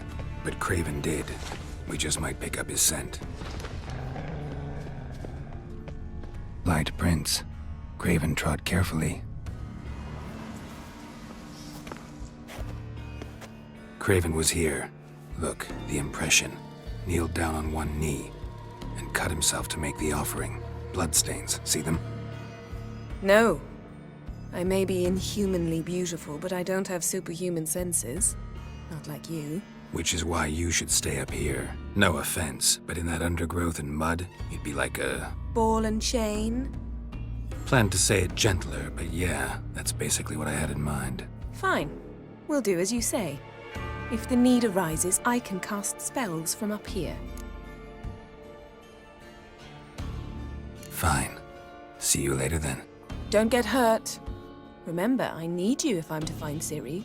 but Craven did. We just might pick up his scent. Light prints. Craven trod carefully. Craven was here. Look, the impression. Kneeled down on one knee and cut himself to make the offering. Bloodstains, see them? No. I may be inhumanly beautiful, but I don't have superhuman senses. Not like you. Which is why you should stay up here. No offense, but in that undergrowth and mud, you'd be like a... Ball and chain? Planned to say it gentler, but yeah, that's basically what I had in mind. Fine. We'll do as you say. If the need arises, I can cast spells from up here. Fine. See you later then. Don't get hurt. Remember, I need you if I'm to find Ciri.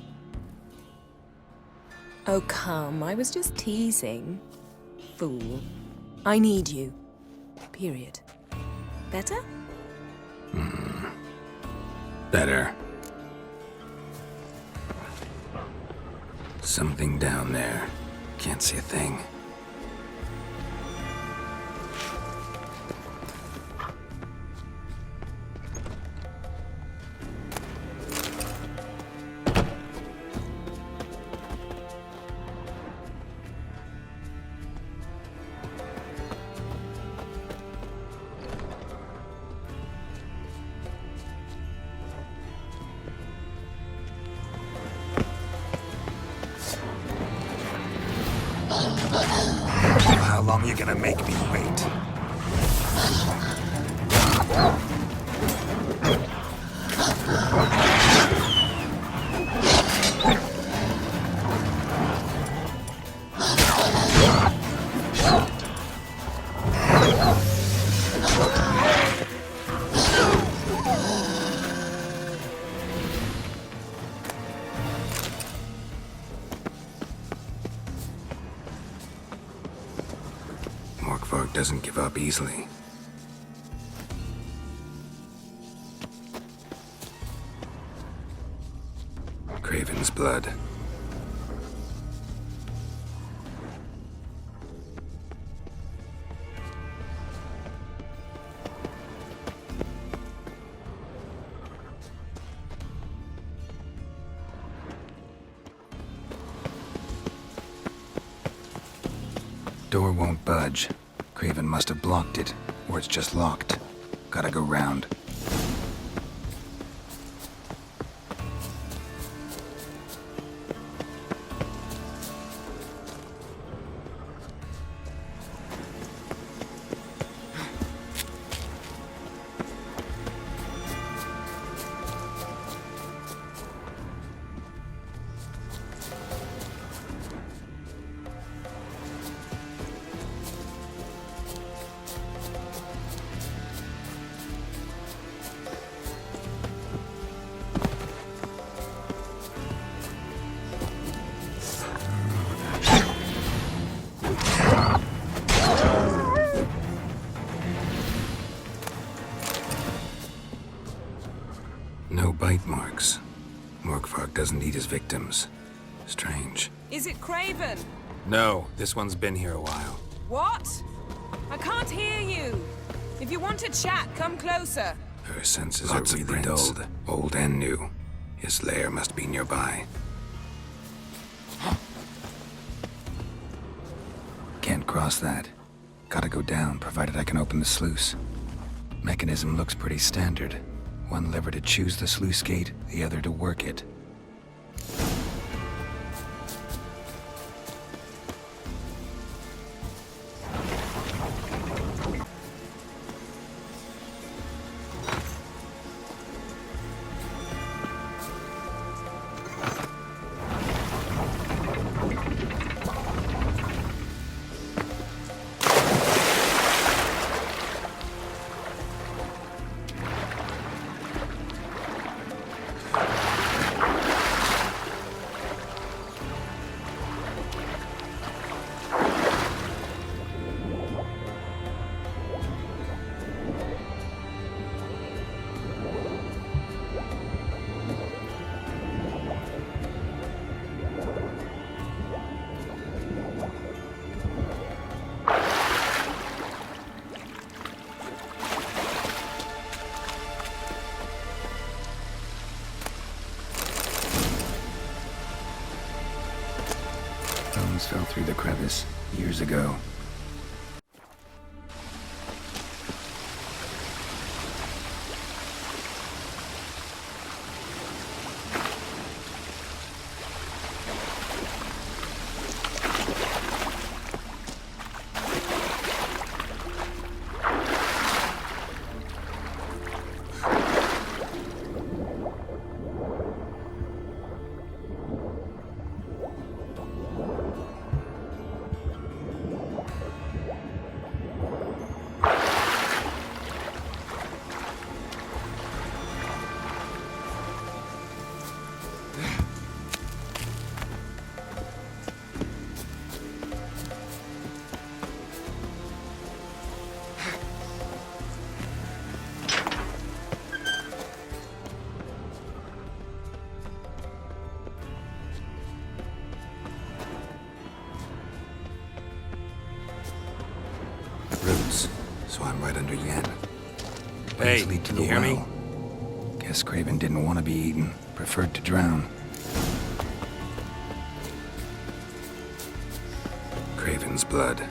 Oh, come. I was just teasing. Fool. I need you. Period. Better? Better. Something down there. Can't see a thing. How long are you gonna make me wait? Doesn't give up easily. Craven's blood. Door won't budge. Craven must have blocked it, or it's just locked. Gotta go round. Bite marks. Morkvarg doesn't eat his victims. Strange. Is it Craven? No, this one's been here a while. What? I can't hear you. If you want to chat, come closer. Her senses are really dulled, old and new. His lair must be nearby. Can't cross that. Gotta go down, provided I can open the sluice. Mechanism looks pretty standard. One lever to choose the sluice gate, the other to work it. Fell through the crevice years ago. Roots, so I'm right under Yen. Hey, Lead to can the you hear me? well. Guess Craven didn't want to be eaten. Preferred to drown. Craven's blood.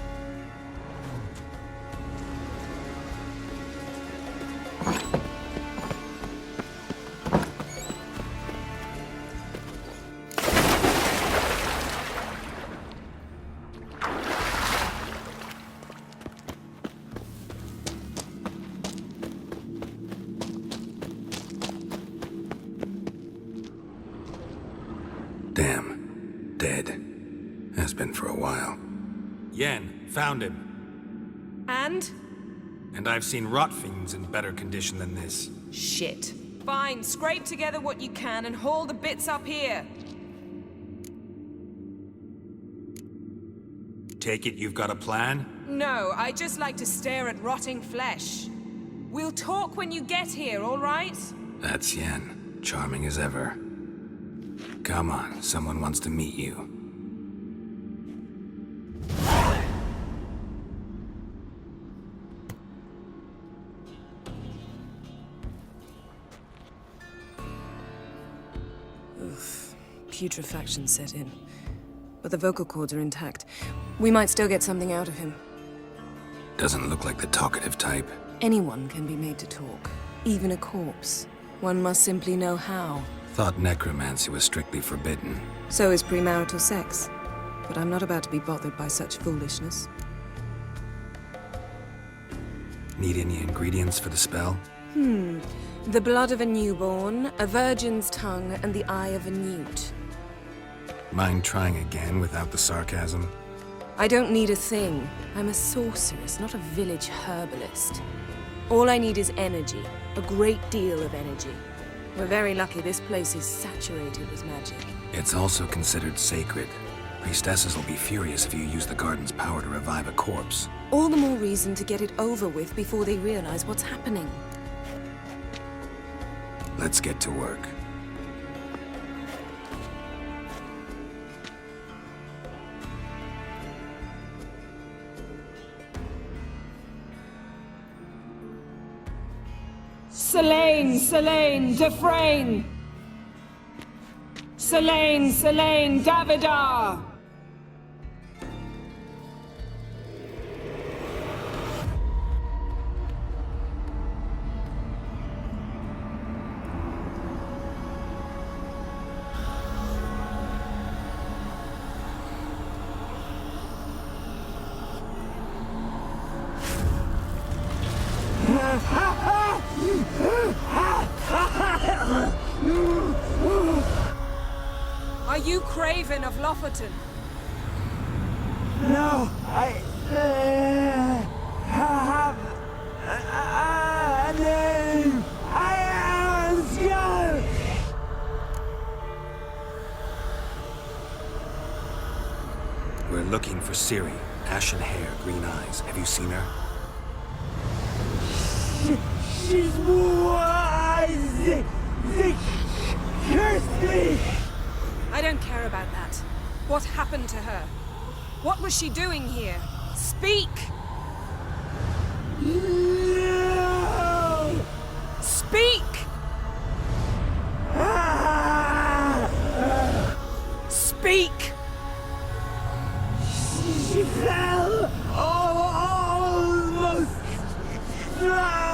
Damn. Dead. Has been for a while. Yen, found him. And? And I've seen rot fiends in better condition than this. Shit. Fine, scrape together what you can and haul the bits up here. Take it you've got a plan? No, I just like to stare at rotting flesh. We'll talk when you get here, all right? That's Yen. Charming as ever. Come on, someone wants to meet you. Oof. Putrefaction set in. But the vocal cords are intact. We might still get something out of him. Doesn't look like the talkative type. Anyone can be made to talk. Even a corpse. One must simply know how. Thought necromancy was strictly forbidden. So is premarital sex. But I'm not about to be bothered by such foolishness. Need any ingredients for the spell? The blood of a newborn, a virgin's tongue, and the eye of a newt. Mind trying again without the sarcasm? I don't need a thing. I'm a sorceress, not a village herbalist. All I need is energy. A great deal of energy. We're very lucky this place is saturated with magic. It's also considered sacred. Priestesses will be furious if you use the garden's power to revive a corpse. All the more reason to get it over with before they realize what's happening. Let's get to work. Selene, Selene, Defrain! Selene, Selene, Davidar! Are you Craven of Lofoten? No, I have a name. I am Skull. We're looking for Ciri. Ashen hair, green eyes. Have you seen her? She's wise. They cursed me. I don't care about that. What happened to her? What was she doing here? Speak! No! Speak! Speak! She fell almost drowned.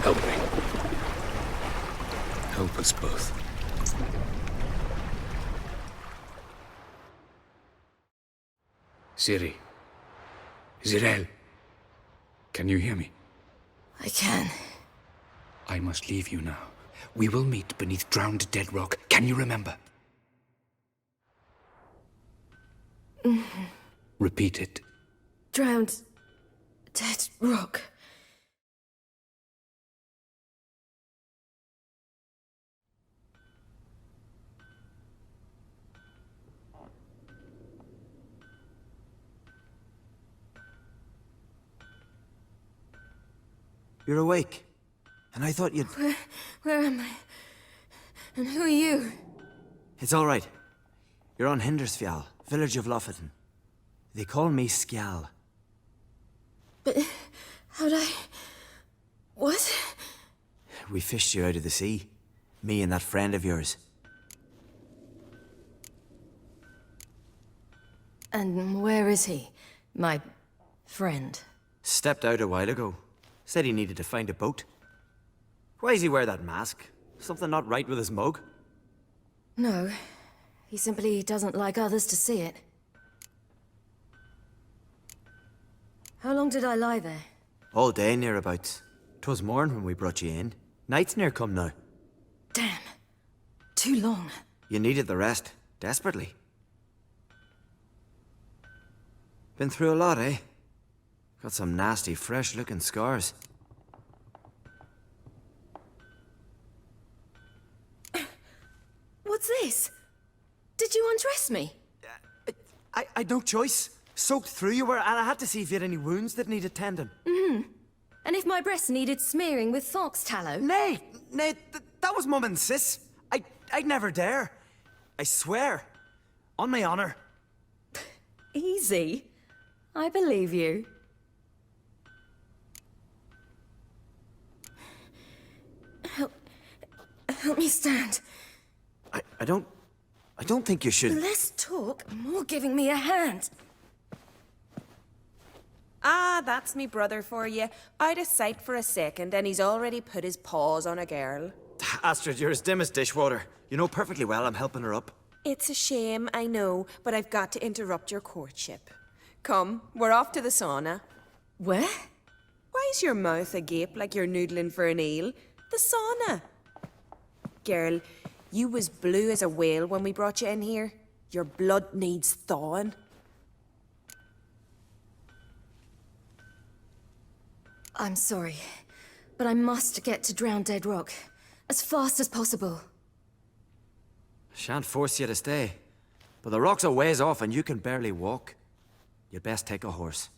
Help me. Help us both. Ciri. Zirel. Can you hear me? I can. I must leave you now. We will meet beneath drowned dead rock. Can you remember? Repeat it. Drowned. Dead rock. You're awake. And I thought you'd... Where am I? And who are you? It's all right. You're on Hindersfjall, village of Lofoten. They call me Skjal. But how'd I... What? We fished you out of the sea. Me and that friend of yours. And where is he? My friend. Stepped out a while ago. Said he needed to find a boat. Why does he wear that mask? Something not right with his mug? No. He simply doesn't like others to see it. How long did I lie there? All day nearabouts. 'Twas morn when we brought you in. Night's near come now. Damn. Too long. You needed the rest. Desperately. Been through a lot, eh? Got some nasty, fresh-looking scars. What's this? Did you undress me? I'd no choice. Soaked through you were, and I had to see if you had any wounds that needed tending. Mm-hmm. And if my breasts needed smearing with fox tallow? Nay, that was Mum and Sis. I'd never dare. I swear. On my honor. Easy. I believe you. Help me stand. I don't think you should... Less talk, more giving me a hand. Ah, that's me brother for you. Out of sight for a second, and he's already put his paws on a girl. Astrid, you're as dim as dishwater. You know perfectly well I'm helping her up. It's a shame, I know, but I've got to interrupt your courtship. Come, we're off to the sauna. Where? Why's your mouth agape like you're noodling for an eel? The sauna. Girl, you was blue as a whale when we brought you in here. Your blood needs thawing. I'm sorry, but I must get to Drowned Dead Rock as fast as possible. Shan't force you to stay, but the rock's a ways off and you can barely walk. You'd best take a horse.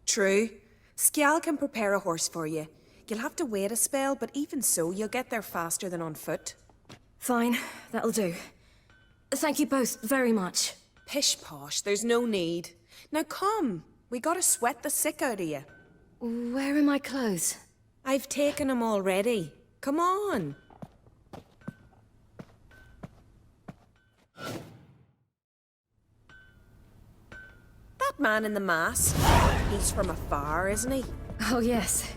True. Skjal can prepare a horse for you. You'll have to wait a spell, but even so, you'll get there faster than on foot. Fine, that'll do. Thank you both very much. Pish posh, there's no need. Now come, we gotta sweat the sick out of you. Where are my clothes? I've taken them already. Come on. That man in the mask, he's from afar, isn't he? Oh yes,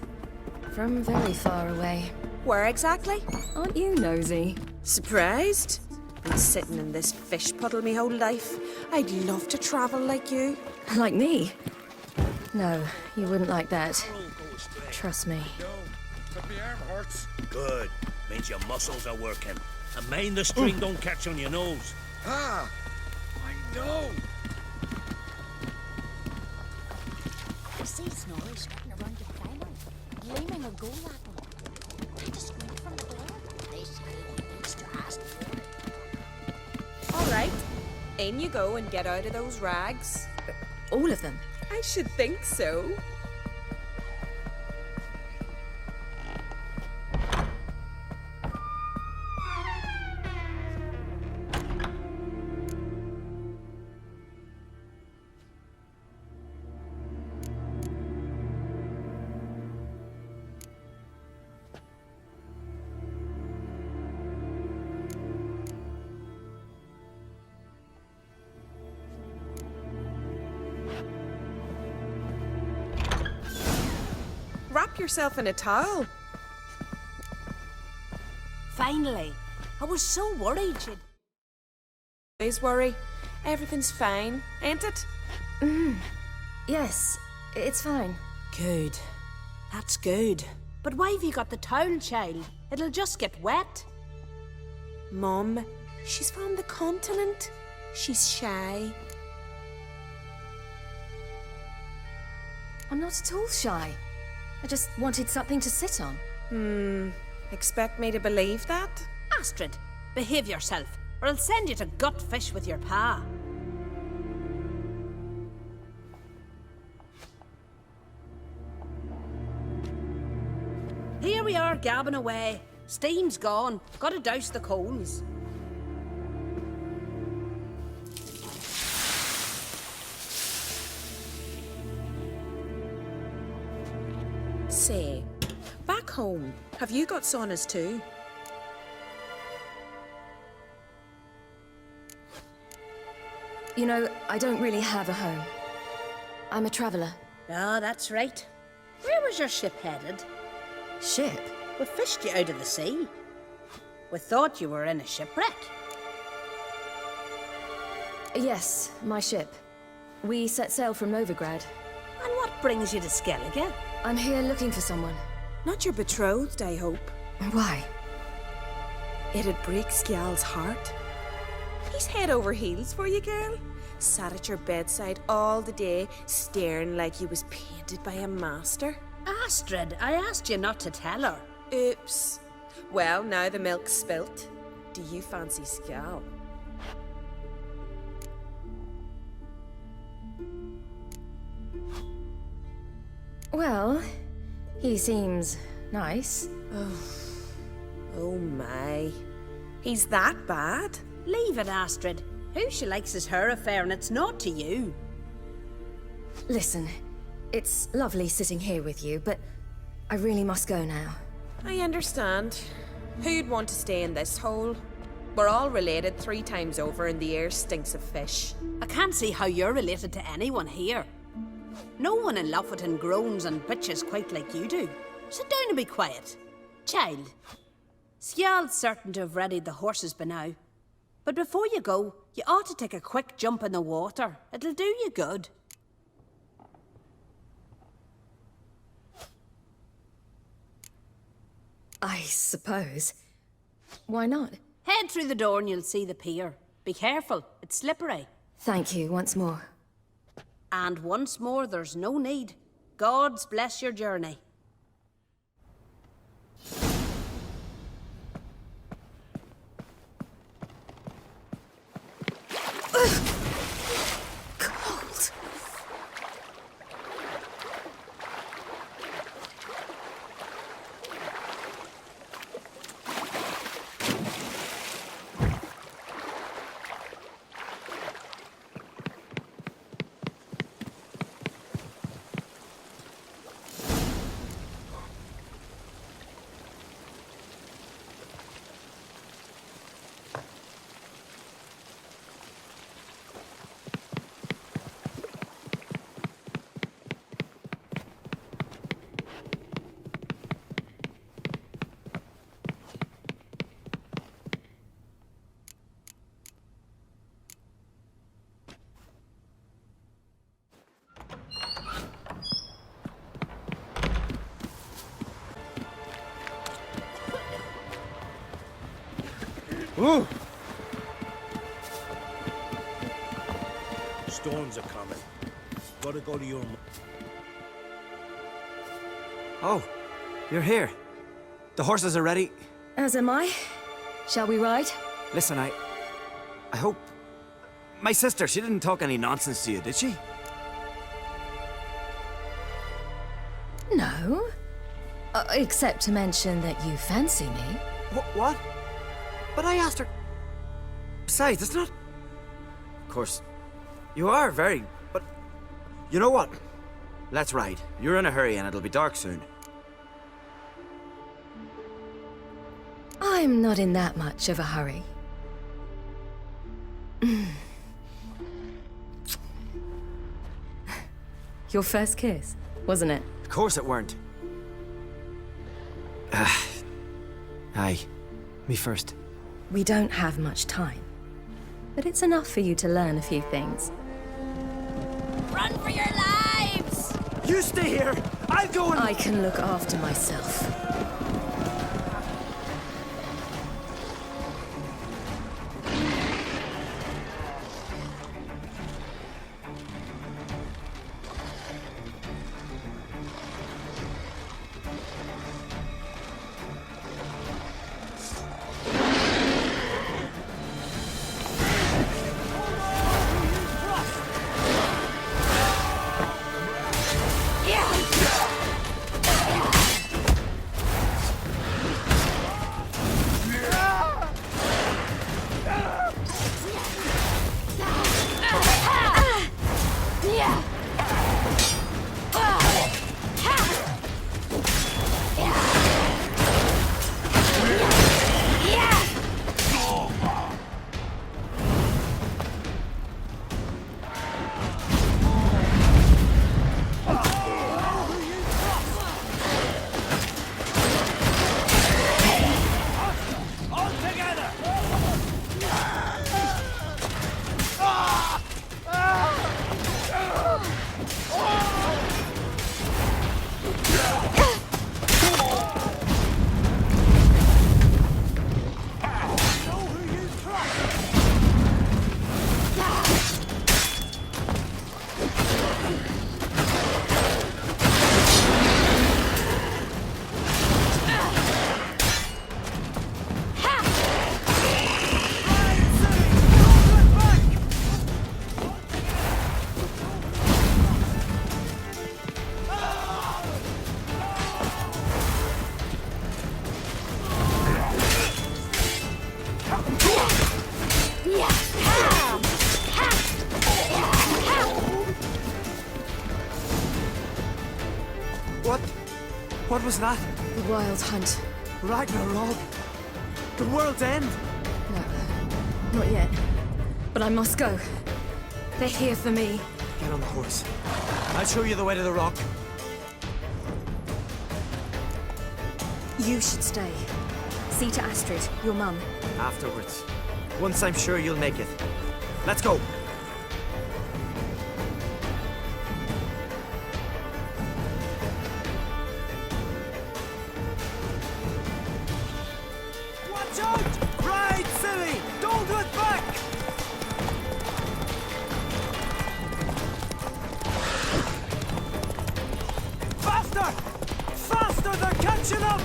from very far away. Where exactly? Aren't you nosy? Surprised? Been sitting in this fish puddle me whole life. I'd love to travel like you. Like me? No, you wouldn't like that. Trust me. But my arm hurts. Good. Means your muscles are working. And mind the string don't catch on your nose. Ah! I know! I see Snorri strutting around the fire, gleaming a goal at him. I just went from the door. They say he needs to ask for it. All right, in you go and get out of those rags. All of them? I should think so. Wrap yourself in a towel. Finally. I was so worried you'd... Please worry. Everything's fine, ain't it? Yes, it's fine. Good. That's good. But why have you got the towel, child? It'll just get wet. Mum, she's from the continent. She's shy. I'm not at all shy. I just wanted something to sit on. Expect me to believe that? Astrid, behave yourself, or I'll send you to gut fish with your pa. Here we are, gabbing away. Steam's gone. Gotta douse the coals. Say, back home, have you got saunas too? You know, I don't really have a home. I'm a traveller. Ah, that's right. Where was your ship headed? Ship? We fished you out of the sea. We thought you were in a shipwreck. Yes, my ship. We set sail from Novigrad. And what brings you to Skellige? I'm here looking for someone. Not your betrothed, I hope. Why? It'd break Skjal's heart. He's head over heels for you, girl. Sat at your bedside all the day, staring like he was painted by a master. Astrid, I asked you not to tell her. Oops. Well, now the milk's spilt. Do you fancy Skjal? Well, he seems nice. Oh my. He's that bad? Leave it, Astrid. Who she likes is her affair, and it's not to you. Listen, it's lovely sitting here with you, but I really must go now. I understand. Who'd want to stay in this hole? We're all related 3 times over, and the air stinks of fish. I can't see how you're related to anyone here. No one in Lofferton groans and bitches quite like you do. Sit down and be quiet. Child, Scial's certain to have readied the horses by now. But before you go, you ought to take a quick jump in the water. It'll do you good. I suppose. Why not? Head through the door and you'll see the pier. Be careful, it's slippery. Thank you once more. And once more, there's no need. God's bless your journey. Cold. Ooh. Storms are coming. Gotta go to your... Oh, you're here. The horses are ready. As am I. Shall we ride? Listen, I hope... My sister, she didn't talk any nonsense to you, did she? No. Except to mention that you fancy me. What? But I asked her... Besides, it's not... Of course, you are very... But... You know what? Let's ride. You're in a hurry and it'll be dark soon. I'm not in that much of a hurry. Your first kiss, wasn't it? Of course it weren't. Aye. Me first. We don't have much time. But it's enough for you to learn a few things. Run for your lives! You stay here! I'll go and... I can look after myself. What was that? The Wild Hunt. Ragnarok? The world's end? No, not yet. But I must go. They're here for me. Get on the horse. I'll show you the way to the rock. You should stay. See to Astrid, your mum. Afterwards. Once I'm sure you'll make it. Let's go. Watch out! Ride, silly! Don't look back! Faster! Faster! They're catching up!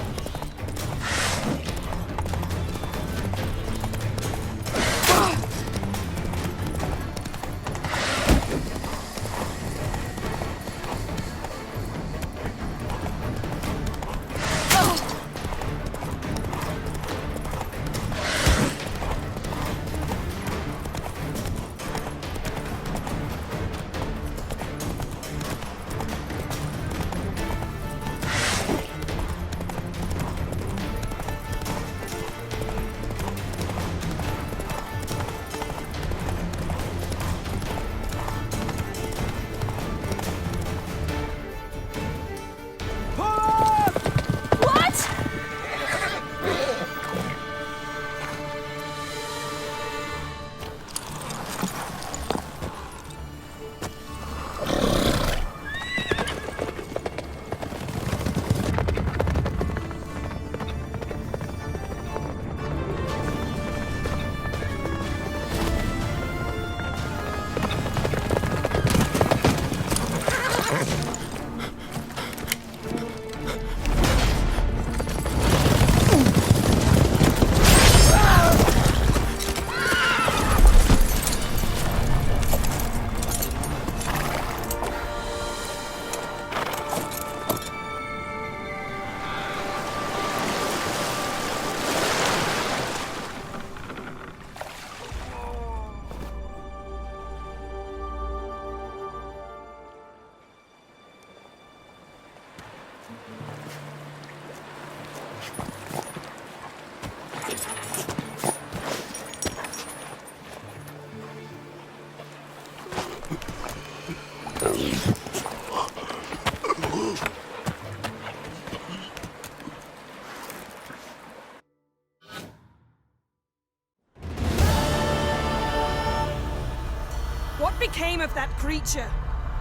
What became of that creature?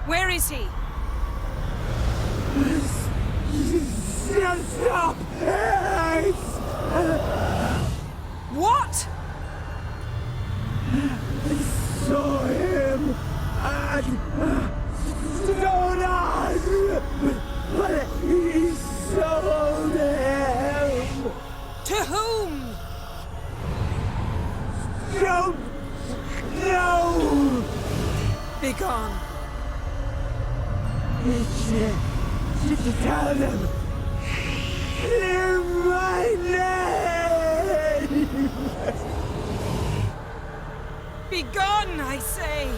Where is he? Stop! What? I saw him at Stone, but he sold him. To whom? Don't know. Be gone. Tell them. Clear my name. Be gone, I say.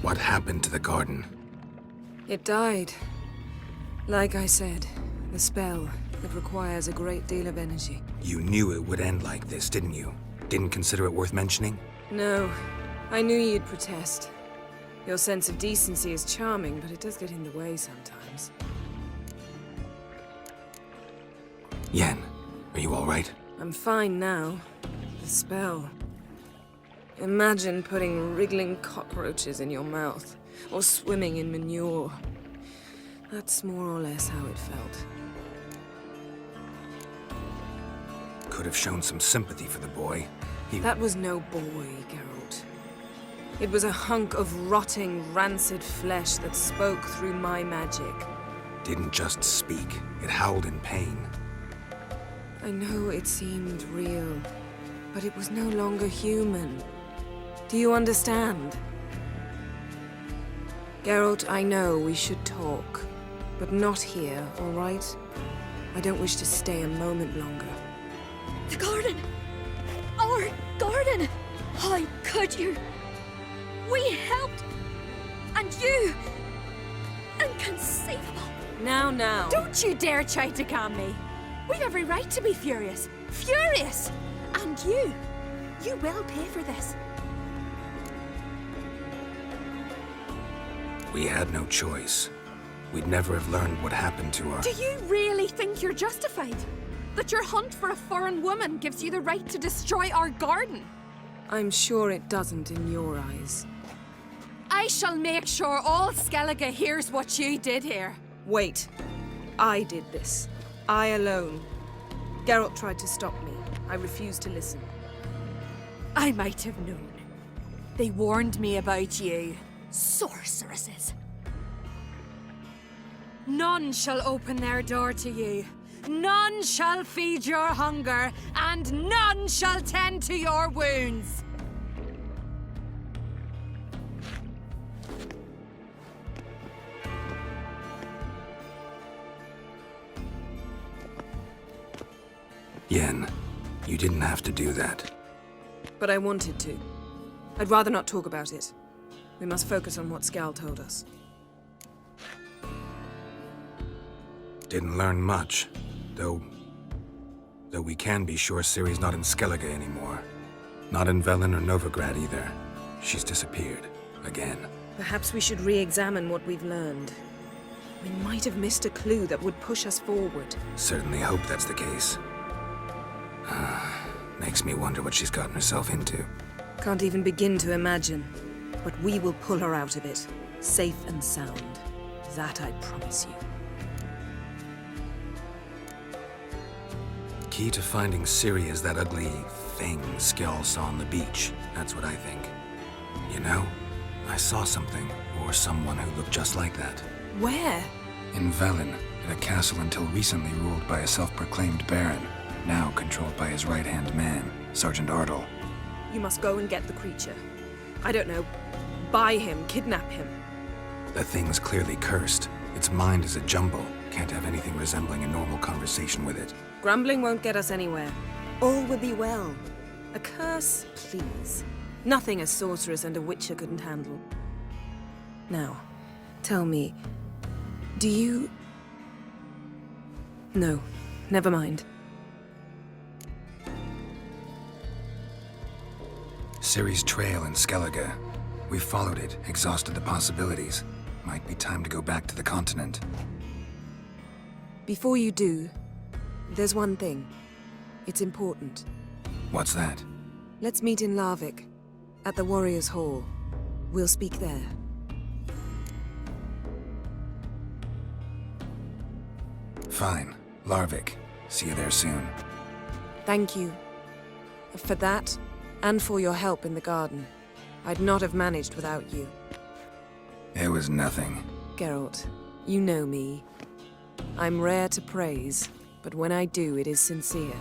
What happened to the garden? It died. Like I said, the spell, it requires a great deal of energy. You knew it would end like this, didn't you? Didn't consider it worth mentioning? No, I knew you'd protest. Your sense of decency is charming, but it does get in the way sometimes. Yen, are you all right? I'm fine now. The spell. Imagine putting wriggling cockroaches in your mouth, or swimming in manure. That's more or less how it felt. Could have shown some sympathy for the boy. That was no boy, Geralt. It was a hunk of rotting, rancid flesh that spoke through my magic. didn't just speak. It howled in pain. I know it seemed real, but it was no longer human. Do you understand? Geralt, I know we should talk, but not here, all right? I don't wish to stay a moment longer. The garden! Our garden! How could you? We helped! And you! Inconceivable! Now. Don't you dare try to calm me. We've every right to be furious. Furious! And you will pay for this. We had no choice. We'd never have learned what happened to her. Do you really think you're justified? That your hunt for a foreign woman gives you the right to destroy our garden? I'm sure it doesn't in your eyes. I shall make sure all Skellige hears what you did here. Wait. I did this. I alone. Geralt tried to stop me. I refused to listen. I might have known. They warned me about you. Sorceresses. None shall open their door to you. None shall feed your hunger, and none shall tend to your wounds. Yen, you didn't have to do that. But I wanted to. I'd rather not talk about it. We must focus on what Skal told us. Didn't learn much, though we can be sure Ciri's not in Skellige anymore. Not in Velen or Novigrad either. She's disappeared. Again. Perhaps we should re-examine what we've learned. We might have missed a clue that would push us forward. Certainly hope that's the case. Makes me wonder what she's gotten herself into. Can't even begin to imagine. But we will pull her out of it. Safe and sound. That I promise you. Key to finding Ciri is that ugly thing Skjall saw on the beach. That's what I think. You know, I saw something, or someone who looked just like that. Where? In Velen, in a castle until recently ruled by a self-proclaimed baron, now controlled by his right-hand man, Sergeant Ardle. You must go and get the creature. I don't know. Buy him, kidnap him. The thing's clearly cursed. Its mind is a jumble. Can't have anything resembling a normal conversation with it. Grumbling won't get us anywhere. All will be well. A curse, please. Nothing a sorceress and a witcher couldn't handle. Now, tell me, do you... No, never mind. Ciri's trail in Skellige. We followed it, exhausted the possibilities. Might be time to go back to the continent. Before you do, there's one thing. It's important. What's that? Let's meet in Larvik, at the Warriors' Hall. We'll speak there. Fine. Larvik. See you there soon. Thank you. For that, and for your help in the garden. I'd not have managed without you. It was nothing. Geralt, you know me. I'm rare to praise, but when I do, it is sincere.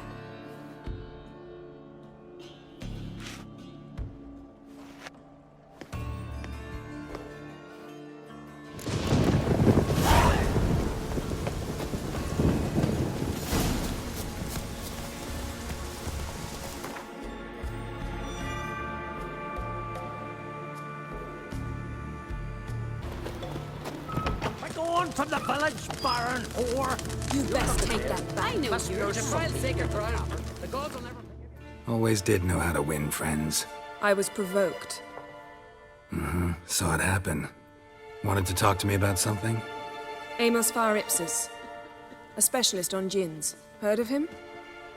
From the village, Baron whore! You best take that back. I know you're The gods will never... Always did know how to win, friends. I was provoked. Saw it happen. Wanted to talk to me about something? Amos Far Ipsis. A specialist on djinns. Heard of him?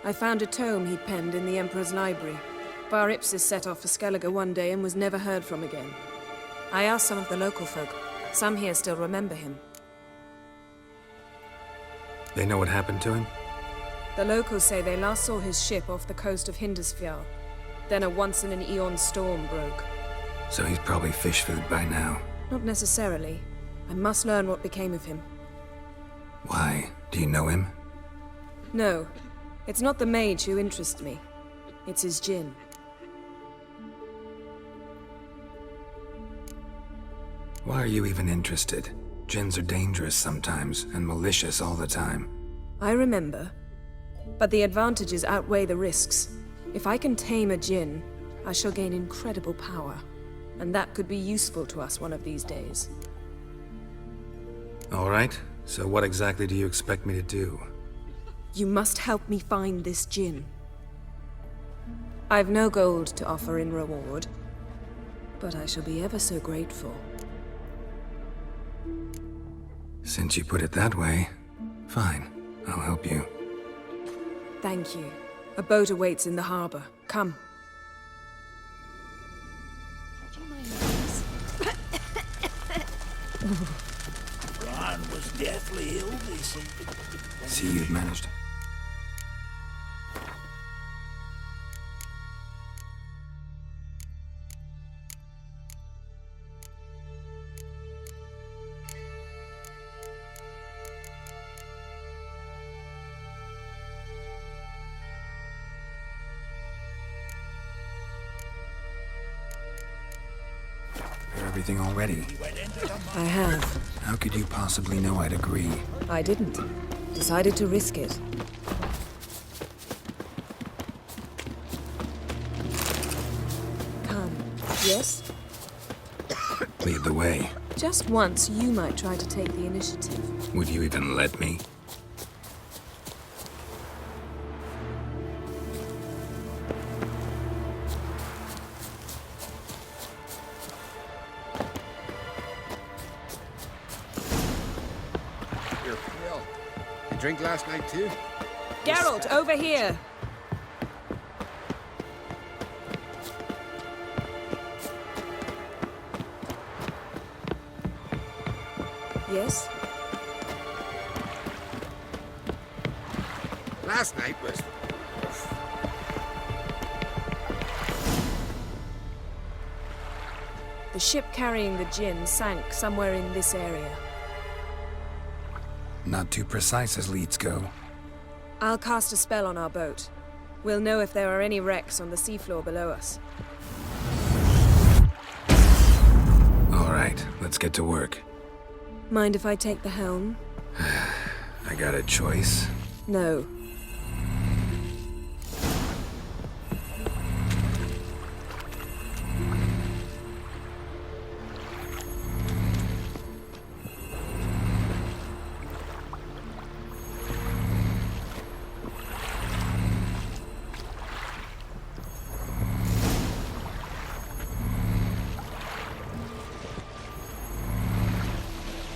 I found a tome he'd penned in the Emperor's library. Far Ipsis set off for Skellige one day and was never heard from again. I asked some of the local folk. Some here still remember him. They know what happened to him? The locals say they last saw his ship off the coast of Hindisfjall. Then a once-in-an-eon storm broke. So he's probably fish food by now. Not necessarily. I must learn what became of him. Why? Do you know him? No, it's not the mage who interests me. It's his djinn. Why are you even interested? Djinns are dangerous sometimes, and malicious all the time. I remember. But the advantages outweigh the risks. If I can tame a djinn, I shall gain incredible power. And that could be useful to us one of these days. All right, so what exactly do you expect me to do? You must help me find this djinn. I've no gold to offer in reward, but I shall be ever so grateful. Since you put it that way, fine, I'll help you. Thank you. A boat awaits in the harbor. Come. Ron was deathly ill, they say. See, you've managed. Everything already? I have. How could you possibly know I'd agree? I didn't. Decided to risk it. Come. Yes? Lead the way. Just once, you might try to take the initiative. Would you even let me? Drink last night too? Geralt, over here! Yes? Last night was... The ship carrying the djinn sank somewhere in this area. Not too precise as leads go. I'll cast a spell on our boat. We'll know if there are any wrecks on the seafloor below us. All right, let's get to work. Mind if I take the helm? I got a choice. No.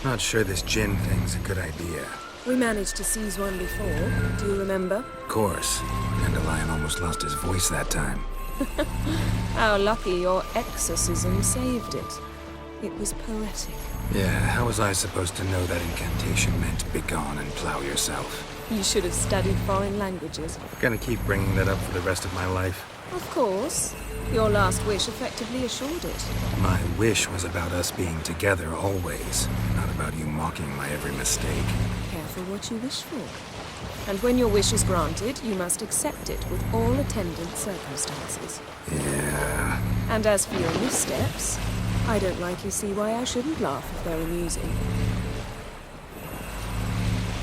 Not sure this djinn thing's a good idea. We managed to seize one before. Do you remember? Of course. Dandelion almost lost his voice that time. How lucky your exorcism saved it. It was poetic. Yeah, how was I supposed to know that incantation meant begone and plow yourself? You should have studied foreign languages. Gonna keep bringing that up for the rest of my life. Of course. Your last wish effectively assured it. My wish was about us being together always, not about you mocking my every mistake. Careful what you wish for. And when your wish is granted, you must accept it with all attendant circumstances. Yeah. And as for your missteps, I don't likely see why I shouldn't laugh if they're amusing.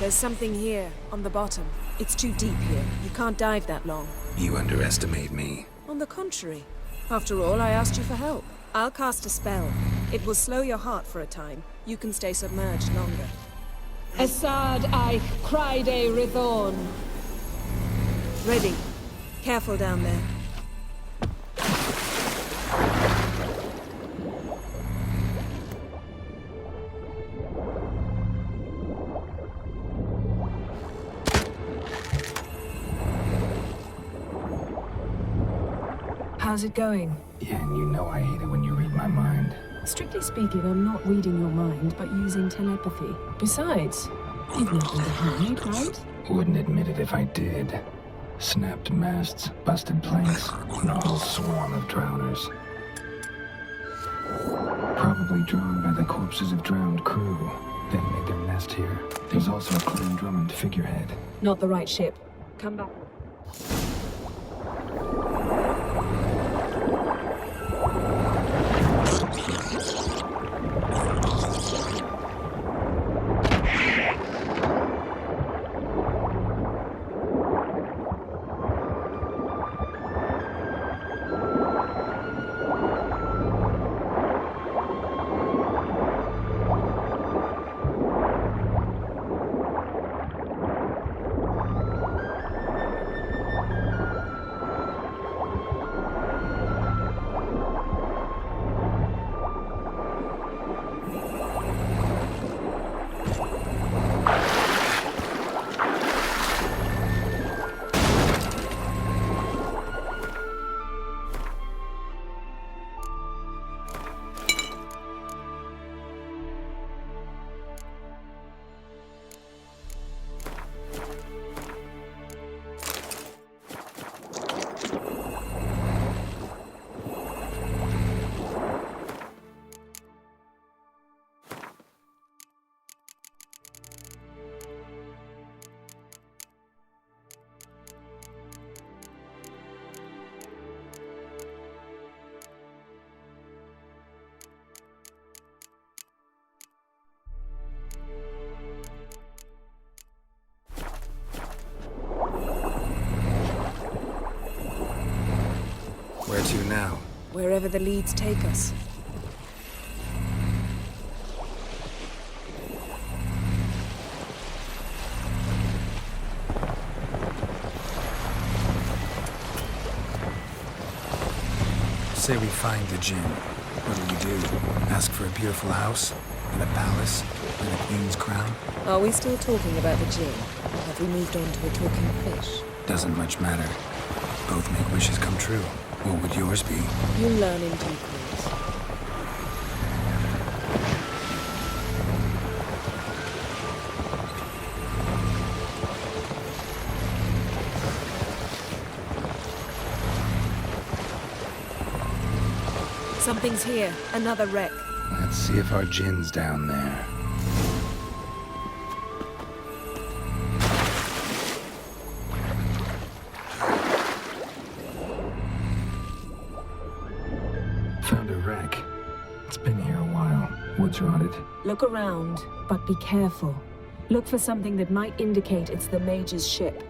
There's something here, on the bottom. It's too deep here. You can't dive that long. You underestimate me. On the contrary. After all, I asked you for help. I'll cast a spell. It will slow your heart for a time. You can stay submerged longer. Esad I Cryde Rithorn. Ready. Careful down there. How's it going? Yeah, and you know I hate it when you read my mind. Strictly speaking, I'm not reading your mind, but using telepathy. Besides, you've nothing to hide, right? Wouldn't admit it if I did. Snapped masts, busted planks, and a whole swarm of drowners. Probably drawn by the corpses of drowned crew. Then made their nest here. There's also a Clan Drummond figurehead. Not the right ship. Come back. Where to now? Wherever the leads take us. Say we find the Jinn. What do we do? Ask for a beautiful house? And a palace? And a queen's crown? Are we still talking about the Jinn? Or have we moved on to a talking fish? Doesn't much matter. Both make wishes come true. What would yours be? You'll learn in due course. Something's here. Another wreck. Let's see if our Jinn's down there. Found a wreck. It's been here a while. What's rotted? Look around, but be careful. Look for something that might indicate it's the Mage's ship.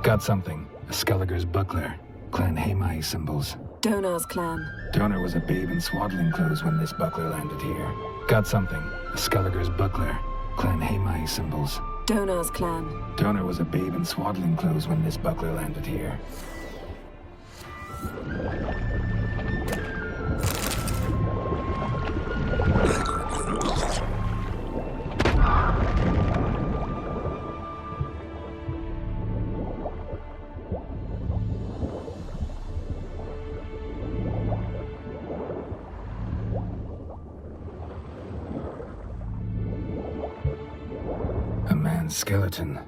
Got something. A Skelliger's buckler. Clan Hamai symbols. Donar's clan. Donar was a babe in swaddling clothes when this buckler landed here. Got something. A Skelliger's buckler. Clan Hamai symbols. Donar's clan. Donar was a babe in swaddling clothes when this buckler landed here. Skeleton.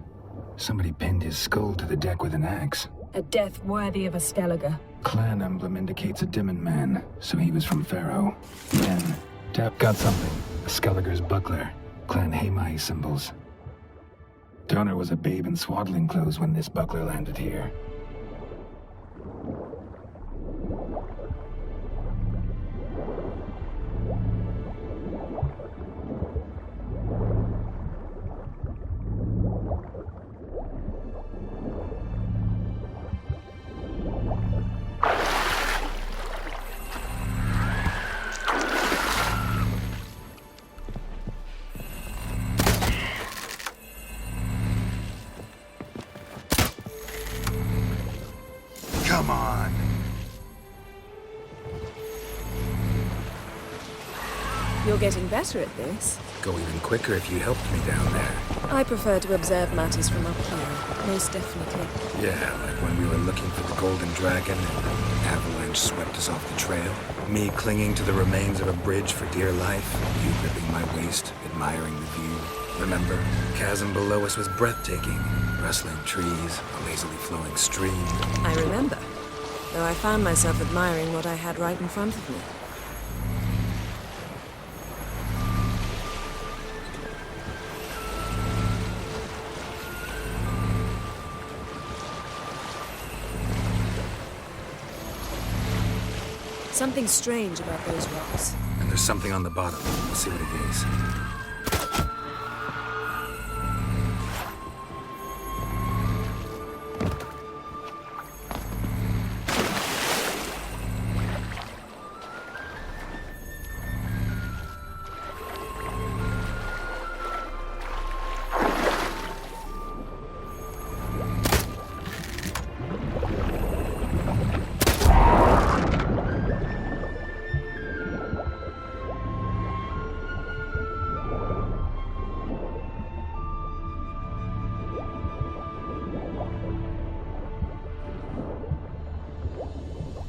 Somebody pinned his skull to the deck with an axe. A death worthy of a Skelliger. Clan emblem indicates a Dimon man, so he was from Pharaoh. Then, Tap got something. A Skelliger's buckler. Clan Hamai symbols. Donar was a babe in swaddling clothes when this buckler landed here. Come on! You're getting better at this. Go even quicker if you helped me down there. I prefer to observe matters from up here, most definitely. Yeah, like when we were looking for the Golden Dragon and the avalanche swept us off the trail. Me clinging to the remains of a bridge for dear life. You gripping my waist, admiring the view. Remember, the chasm below us was breathtaking. Rustling trees, a lazily flowing stream. I remember, though I found myself admiring what I had right in front of me. Something strange about those rocks. And there's something on the bottom. We'll see what it is.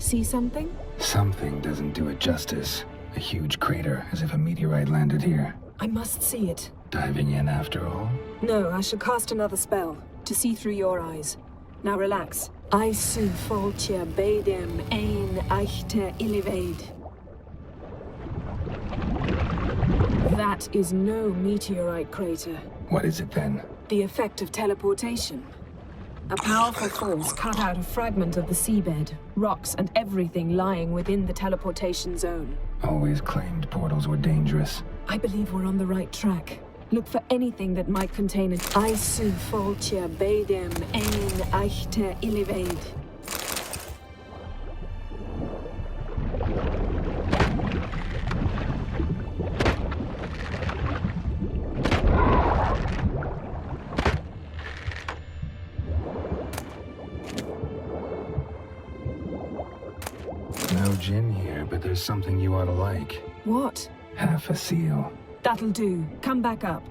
See something? Something doesn't do it justice. A huge crater, as if a meteorite landed here. I must see it. Diving in after all? No, I shall cast another spell, to see through your eyes. Now relax. I su foltia bedem ein eichte illivaid. That is no meteorite crater. What is it then? The effect of teleportation. A powerful force cut out a fragment of the seabed, rocks and everything lying within the teleportation zone. Always claimed portals were dangerous. I believe we're on the right track. Look for anything that might contain an Isu foltia bedem ein eichte illivaid. No gin here, but there's something you ought to like. What? Half a seal. That'll do. Come back up.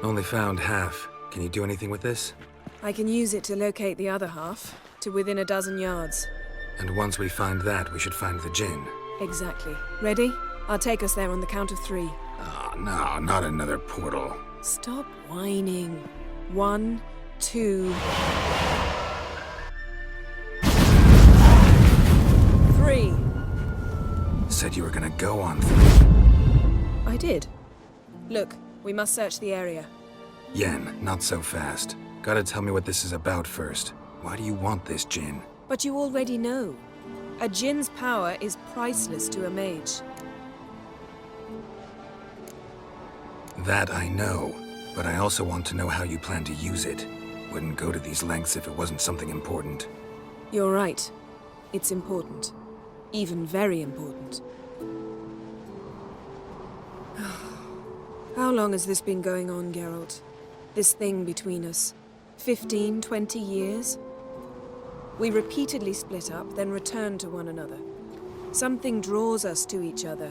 Only found half. Can you do anything with this? I can use it to locate the other half, to within a dozen yards. And once we find that, we should find the gin. Exactly. Ready? I'll take us there on the count of 3. Oh, no, not another portal. Stop whining. 1, 2... 3. Said you were gonna go on 3. I did. Look, we must search the area. Yen, not so fast. Gotta tell me what this is about first. Why do you want this gin? But you already know. A djinn's power is priceless to a mage. That I know, but I also want to know how you plan to use it. Wouldn't go to these lengths if it wasn't something important. You're right. It's important. Even very important. How long has this been going on, Geralt? This thing between us? 15, 20 years? We repeatedly split up, then returned to one another. Something draws us to each other,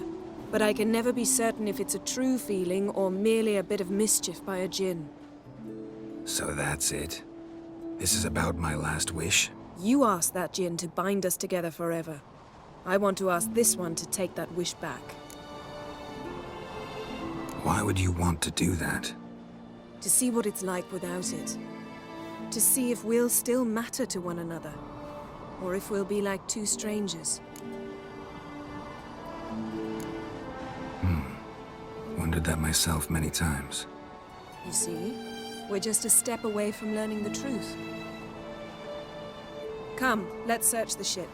but I can never be certain if it's a true feeling or merely a bit of mischief by a djinn. So that's it? This is about my last wish? You asked that djinn to bind us together forever. I want to ask this one to take that wish back. Why would you want to do that? To see what it's like without it. To see if we'll still matter to one another. Or if we'll be like two strangers. Wondered that myself many times. You see, we're just a step away from learning the truth. Come, let's search the ship.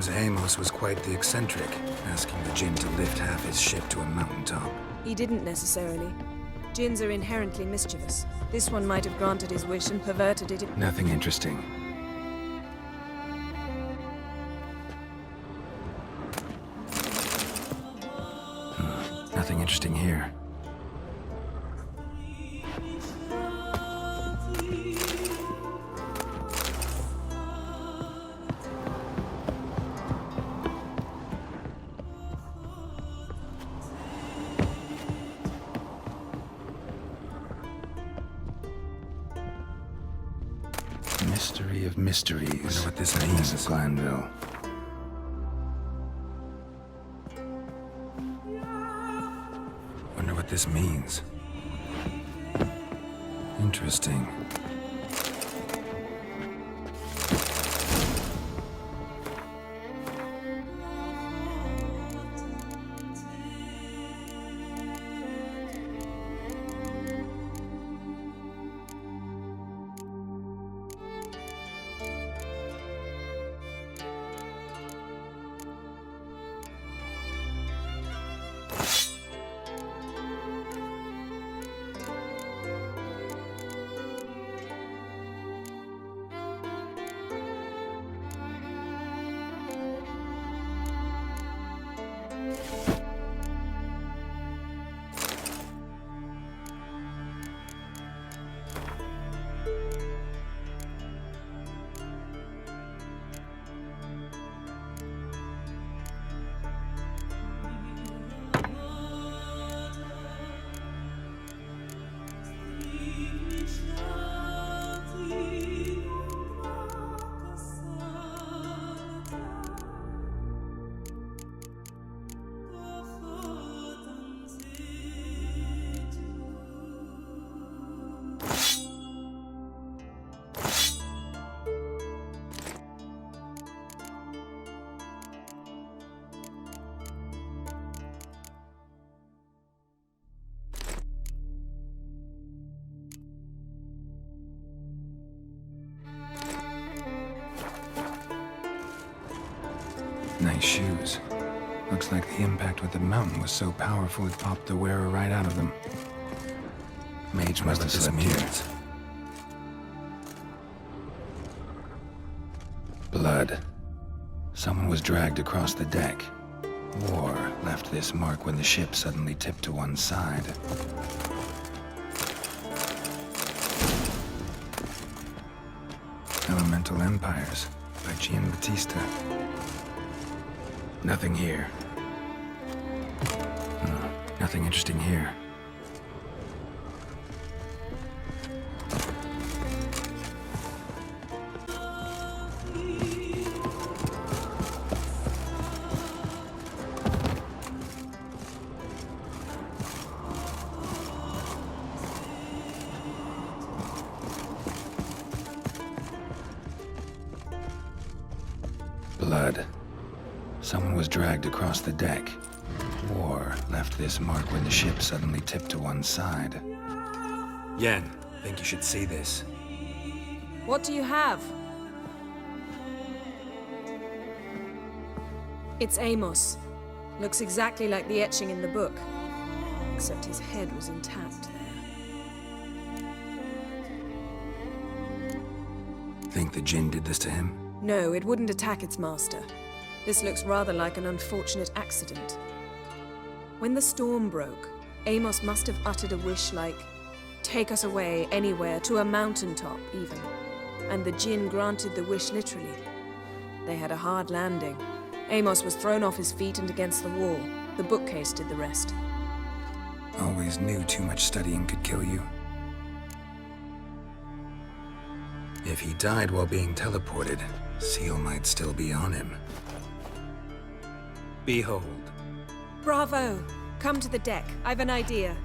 Seems Amos was quite the eccentric, asking the Jinn to lift half his ship to a mountaintop. He didn't necessarily. Jinns are inherently mischievous. This one might have granted his wish and perverted it. Nothing interesting. Nothing interesting here. Mystery of mysteries. Wonder what this means, Glanville. Wonder what this means. Interesting. Nice shoes. Looks like the impact with the mountain was so powerful it popped the wearer right out of them. Mage must have disappeared. Blood. Someone was dragged across the deck. War left this mark when the ship suddenly tipped to one side. Elemental Empires by Giambattista. Nothing here. Nothing interesting here. Blood. Someone was dragged across the deck. War left this mark when the ship suddenly tipped to one side. Yen, think you should see this. What do you have? It's Amos. Looks exactly like the etching in the book. Except his head was intact there. Think the Jinn did this to him? No, it wouldn't attack its master. This looks rather like an unfortunate accident. When the storm broke, Amos must have uttered a wish like, "Take us away, anywhere, to a mountaintop, even." And the Jinn granted the wish literally. They had a hard landing. Amos was thrown off his feet and against the wall. The bookcase did the rest. Always knew too much studying could kill you. If he died while being teleported, Seal might still be on him. Behold. Bravo! Come to the deck. I've an idea.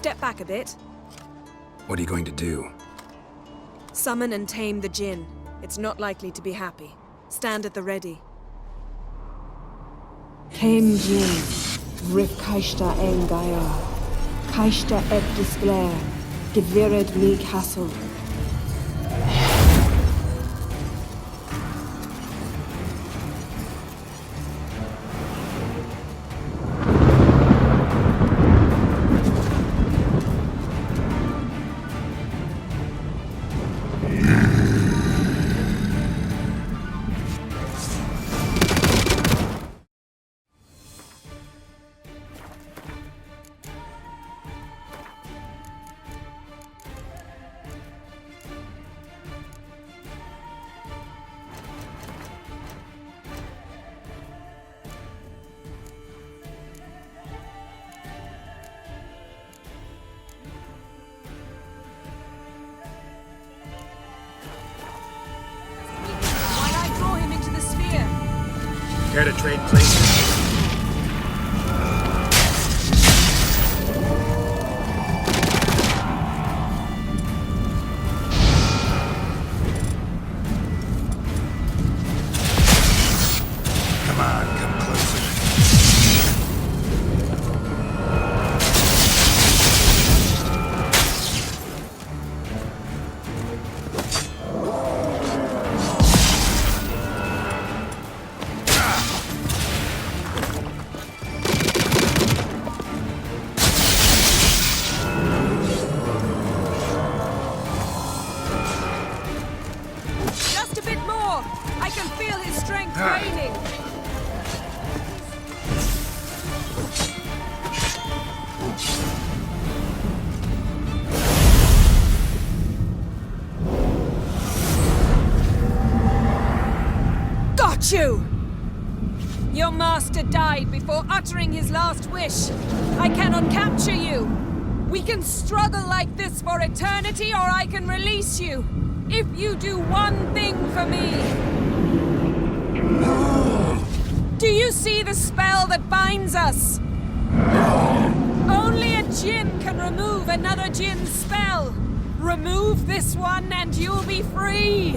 step back a bit. What are you going to do? Summon and tame the Jinn. It's not likely to be happy. Stand at the ready. Tame Jinn, Rif Kaishta en Gaia, Kaishta et Displair, Gevired me Castle. Care to trade places? Come on, come closer. Just a bit more! I can feel his strength waning! Got you! Your master died before uttering his last wish. I cannot capture you. We can struggle like this for eternity, or I can release you. If you do one thing for me. Do you see the spell that binds us? Only a Jinn can remove another Jinn's spell. Remove this one and you'll be free.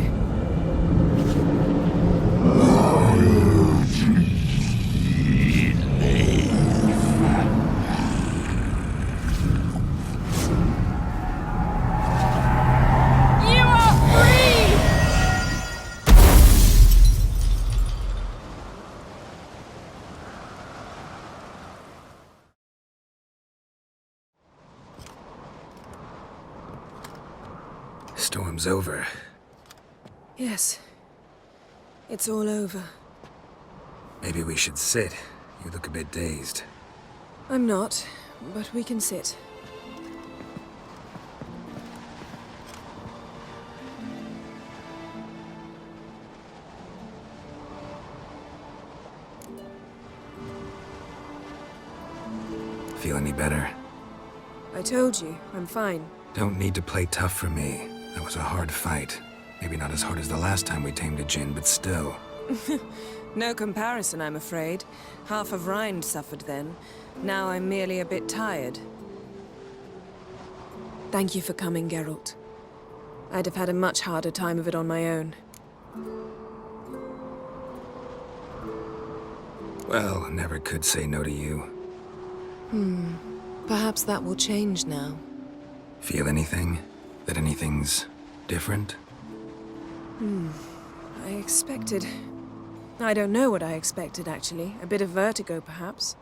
Storm's over. Yes. It's all over. Maybe we should sit. You look a bit dazed. I'm not, but we can sit. Feel any better? I told you, I'm fine. Don't need to play tough for me. That was a hard fight. Maybe not as hard as the last time we tamed a Jinn, but still. No comparison, I'm afraid. Half of Rind suffered then. Now I'm merely a bit tired. Thank you for coming, Geralt. I'd have had a much harder time of it on my own. Well, never could say no to you. Perhaps that will change now. Feel anything? That anything's different? I expected... I don't know what I expected, actually. A bit of vertigo, perhaps.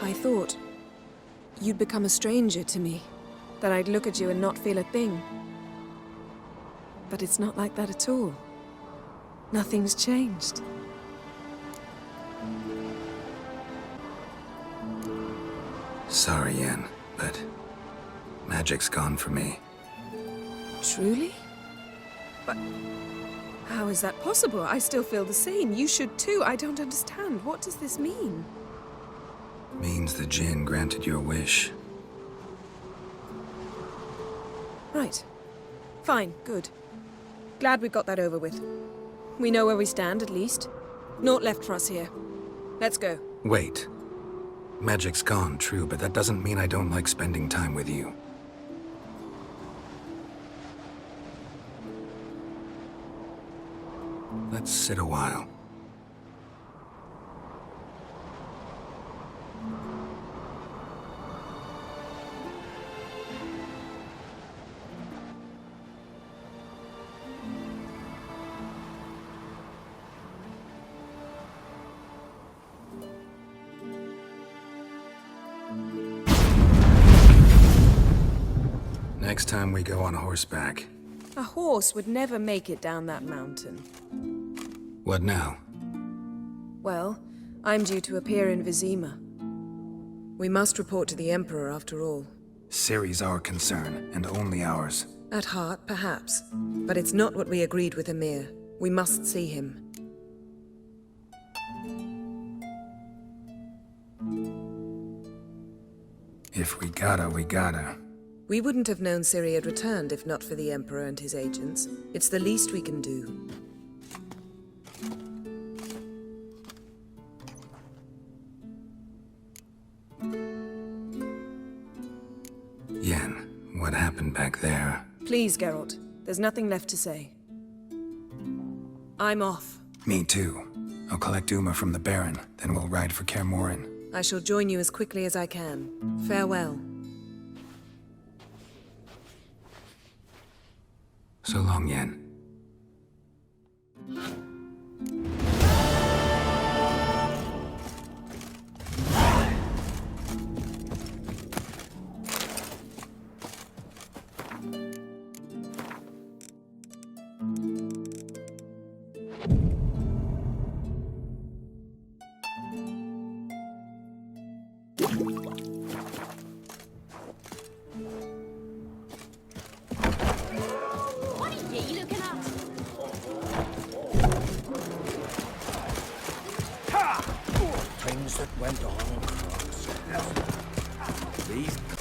I thought you'd become a stranger to me. That I'd look at you and not feel a thing. But it's not like that at all. Nothing's changed. Sorry, Yen, but magic's gone for me. Truly? But how is that possible? I still feel the same. You should too. I don't understand. What does this mean? Means the Jinn granted your wish. Right. Fine. Good. Glad we've got that over with. We know where we stand, at least. Naught left for us here. Let's go. Wait. Magic's gone, true, but that doesn't mean I don't like spending time with you. Let's sit a while. Next time we go on horseback. A horse would never make it down that mountain. What now? Well, I'm due to appear in Vizima. We must report to the Emperor after all. Ciri's our concern, and only ours. At heart, perhaps. But it's not what we agreed with Emir. We must see him. If we gotta, we gotta. We wouldn't have known Ciri had returned if not for the Emperor and his agents. It's the least we can do. Yen, what happened back there? Please, Geralt. There's nothing left to say. I'm off. Me too. I'll collect Uma from the Baron, then we'll ride for Kaer Morhen. I shall join you as quickly as I can. Farewell. So long, Yen.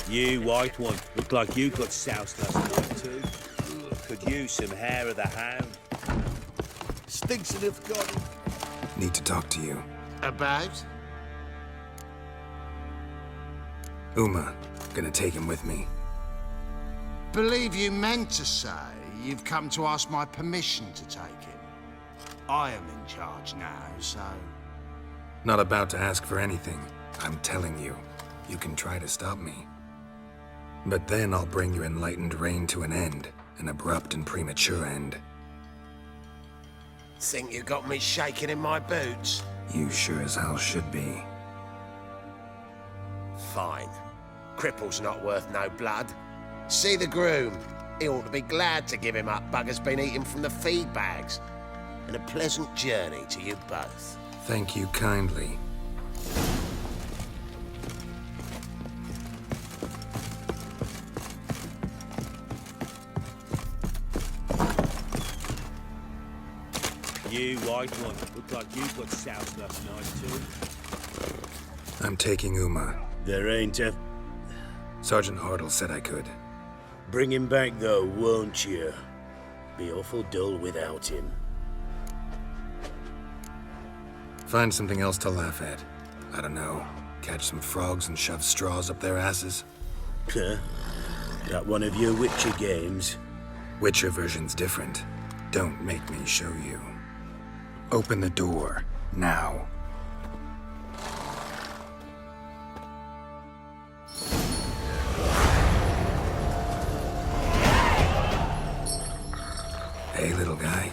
You, white one, look like you got soused last night too. Could use some hair of the hound. Stinks of it, God. Need to talk to you. About? Uma, gonna take him with me. Believe you meant to say you've come to ask my permission to take him. I am in charge now, so... Not about to ask for anything. I'm telling you, you can try to stop me. But then I'll bring your enlightened reign to an end. An abrupt and premature end. Think you got me shaking in my boots? You sure as hell should be. Fine. Cripple's not worth no blood. See the groom. He ought to be glad to give him up. Bugger's been eating from the feed bags. And a pleasant journey to you both. Thank you kindly. You, white one, look like you got soused last night too. I'm taking Uma. There ain't a... Sergeant Hartle said I could. Bring him back though, won't you? Be awful dull without him. Find something else to laugh at. I don't know. Catch some frogs and shove straws up their asses. Huh? Got one of your Witcher games? Witcher version's different. Don't make me show you. Open the door, now. Hey, little guy.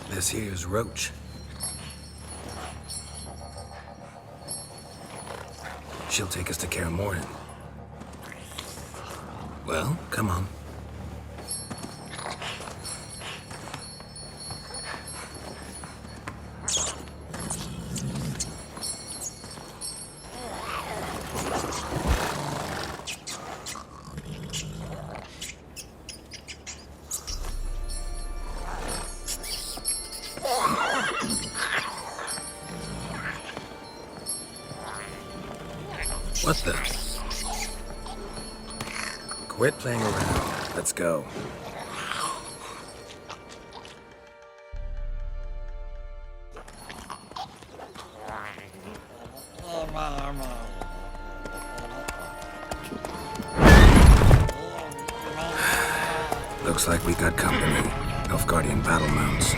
This here's Roach. She'll take us to Kaer Morhen. Well, come on. What the? Quit playing around. Let's go. Looks like we got company. Nilfgaardian battle mounts.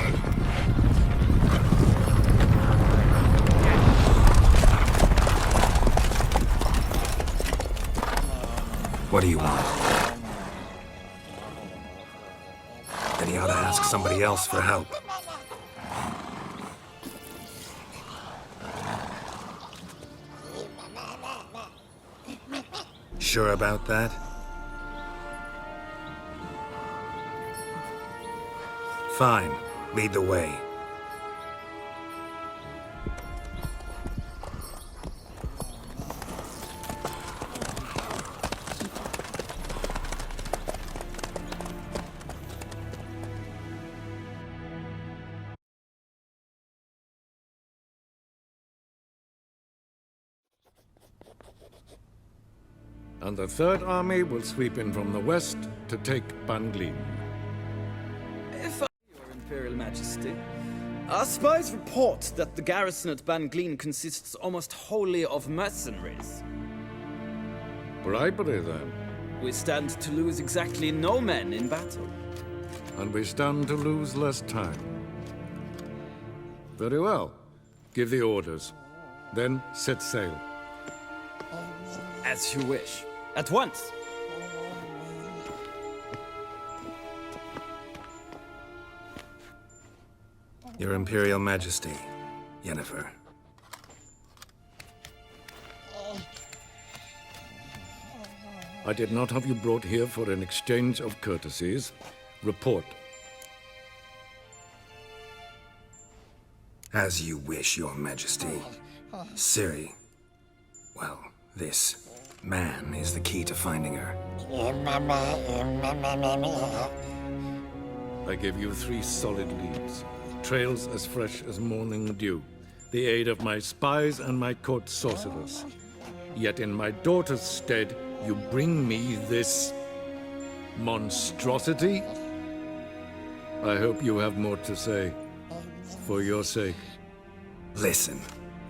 What do you want? Then he ought to ask somebody else for help. Sure about that? Fine. Lead the way. And the Third Army will sweep in from the west to take Banglin. If I Your Imperial Majesty, our spies report that the garrison at Banglin consists almost wholly of mercenaries. Bribery, then. We stand to lose exactly no men in battle. And we stand to lose less time. Very well. Give the orders. Then set sail. As you wish. At once! Your Imperial Majesty, Yennefer. I did not have you brought here for an exchange of courtesies. Report. As you wish, Your Majesty. Ciri. Well, this man is the key to finding her. I give you 3 solid leads. Trails as fresh as morning dew. The aid of my spies and my court sorcerers. Yet in my daughter's stead, you bring me this monstrosity? I hope you have more to say. For your sake. Listen,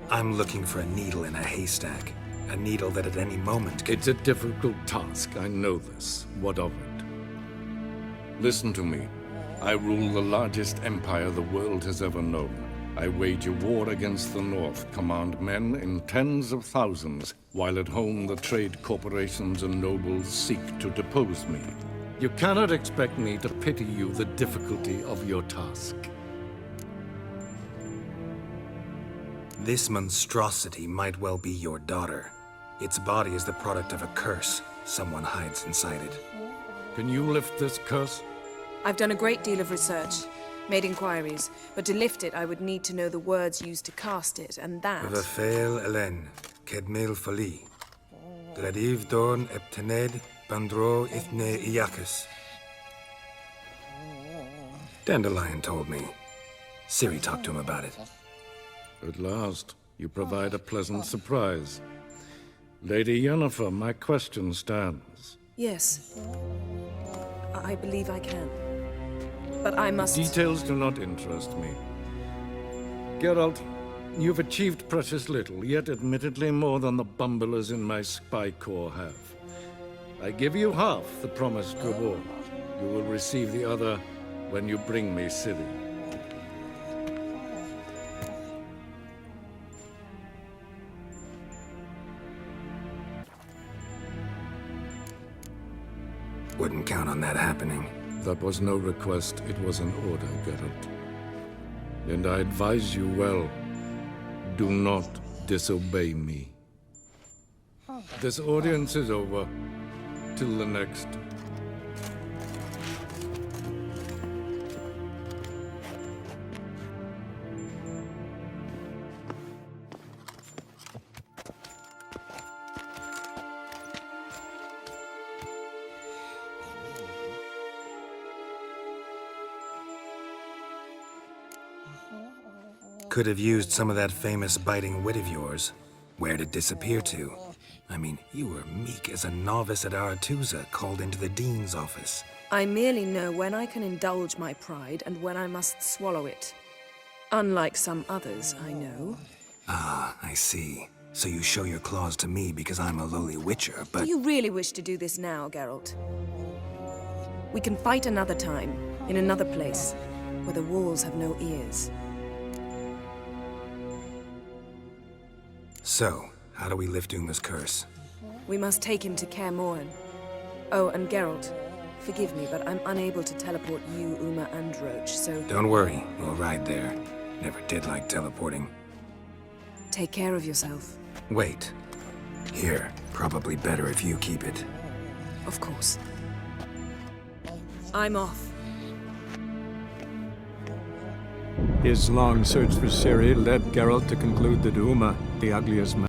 I'm looking for a needle in a haystack. A needle that at any moment could... It's a difficult task, I know this. What of it? Listen to me. I rule the largest empire the world has ever known. I wage a war against the North, command men in tens of thousands, while at home the trade corporations and nobles seek to depose me. You cannot expect me to pity you the difficulty of your task. This monstrosity might well be your daughter. Its body is the product of a curse someone hides inside it. Can you lift this curse? I've done a great deal of research, made inquiries, but to lift it I would need to know the words used to cast it, and that... Vafael Elen, Kedmil Fali. Dradiv Dorn Eptened Bandro Ithne Iakis. Dandelion told me. Ciri talked to him about it. At last, you provide a pleasant surprise. Lady Yennefer, my question stands. Yes. I believe I can. But I must... Details do not interest me. Geralt, you've achieved precious little, yet admittedly more than the bumblers in my spy corps have. I give you half the promised reward. You will receive the other when you bring me Ciri. Wouldn't count on that happening. That was no request, it was an order, Geralt. And I advise you well, do not disobey me. This audience is over. Till the next. Could have used some of that famous biting wit of yours. Where'd it disappear to? I mean, you were meek as a novice at Aretusa called into the Dean's office. I merely know when I can indulge my pride and when I must swallow it. Unlike some others, I know. Ah, I see. So you show your claws to me because I'm a lowly witcher, but... Do you really wish to do this now, Geralt? We can fight another time, in another place, where the walls have no ears. So, how do we lift Uma's curse? We must take him to Kaer Morhen. Oh, and Geralt, forgive me, but I'm unable to teleport you, Uma, and Roach, so... Don't worry, we'll ride there. Never did like teleporting. Take care of yourself. Wait. Here, probably better if you keep it. Of course. I'm off. His long search for Ciri led Geralt to conclude that Uma, the ugliest man